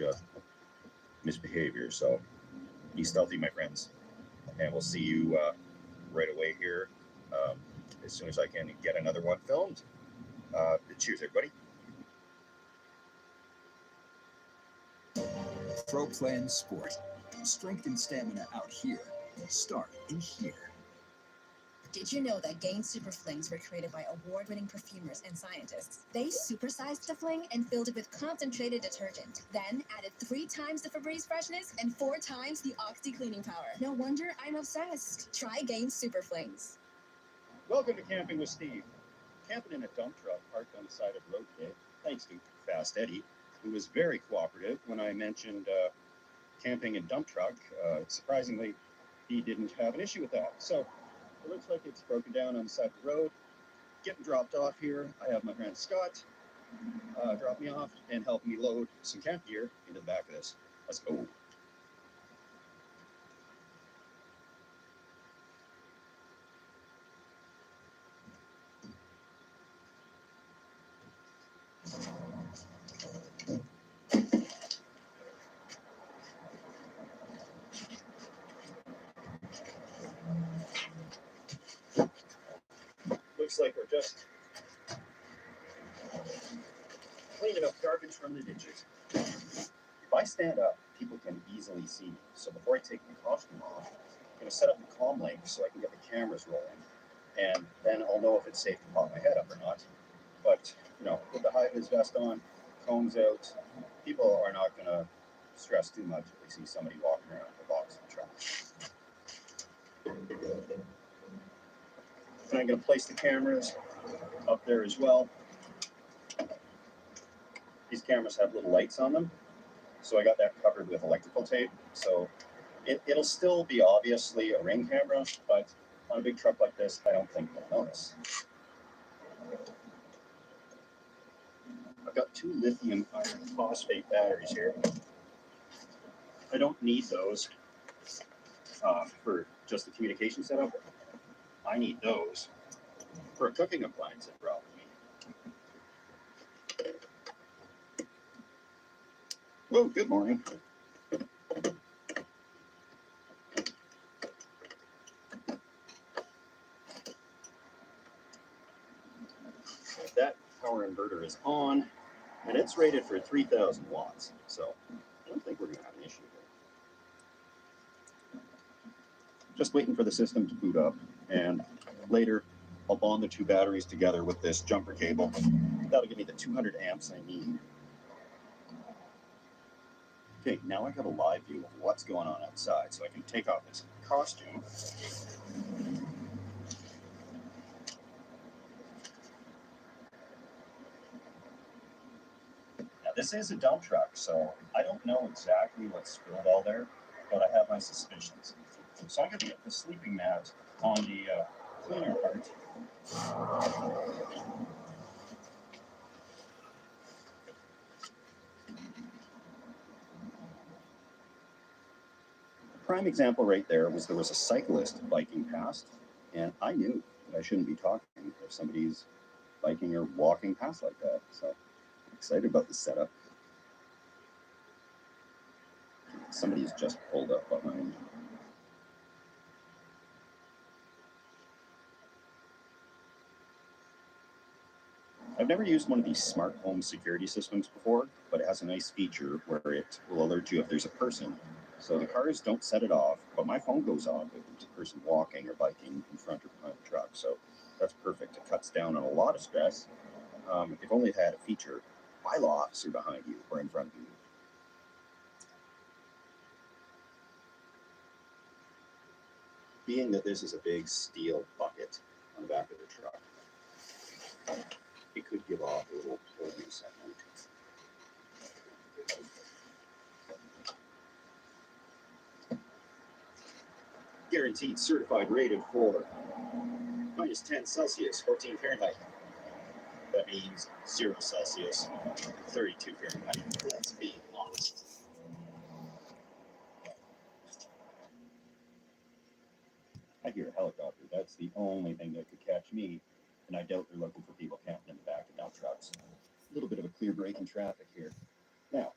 misbehavior. So, be stealthy, my friends, and we'll see you right away here as soon as I can get another one filmed. Cheers, everybody. Pro Plan Sport. Strength and stamina out here. Start in here. Did you know that Gain Super Flings were created by award-winning perfumers and scientists? They supersized the fling and filled it with concentrated detergent, then added 3 times the Febreze freshness and 4 times the Oxy cleaning power. No wonder I'm obsessed. Try Gain Super Flings. Welcome to Camping with Steve. Camping in a dump truck parked on the side of the road today, thanks to Fast Eddie, who was very cooperative when I mentioned camping in dump truck. Surprisingly, he didn't have an issue with that. So it looks like it's broken down on the side of the road. Getting dropped off here. I have my friend Scott drop me off and help me load some camp gear into the back of this. Let's go. Looks like we're just cleaning up garbage from the ditches. If I stand up, people can easily see me. So before I take my costume off, I'm going to set up the comm link so I can get the cameras rolling. And then I'll know if it's safe to pop my head up or not. But, you know, with the high-vis vest on, combs out, people are not going to stress too much if they see somebody walking around with a box in the truck. And I'm going to place the cameras up there as well. These cameras have little lights on them, so I got that covered with electrical tape. So it'll still be obviously a ring camera, but on a big truck like this, I don't think they'll notice. I've got 2 lithium iron phosphate batteries here. I don't need those for just the communication setup. I need those for a cooking appliance, probably. Well, good morning. That power inverter is on, and it's rated for 3,000 watts, so I don't think we're going to have an issue here. Just waiting for the system to boot up, and later I'll bond the 2 batteries together with this jumper cable. That'll give me the 200 amps I need. Okay, now I got a live view of what's going on outside, so I can take off this costume. Now, this is a dump truck, so I don't know exactly what's spilled all there, but I have my suspicions. So I'm going to get the sleeping mat on the cleaner part. Prime example right there was a cyclist biking past, and I knew that I shouldn't be talking if somebody's biking or walking past like that. So I'm excited about the setup. Somebody's just pulled up behind. I've never used one of these smart home security systems before, but it has a nice feature where it will alert you if there's a person. So the cars don't set it off, but my phone goes off if there's a person walking or biking in front or behind the truck. So that's perfect. It cuts down on a lot of stress. If only it had a feature, bylaw officer behind you or in front of you. Being that this is a big steel bucket on the back of the truck, it could give off a little holding segment. Guaranteed certified rated for minus 10 Celsius, 14 Fahrenheit. That means 0 Celsius, 32 Fahrenheit. Let's be honest. I hear a helicopter. That's the only thing that could catch me, and I doubt they're looking for people camping in the back of dump trucks. A little bit of a clear break in traffic here. Now,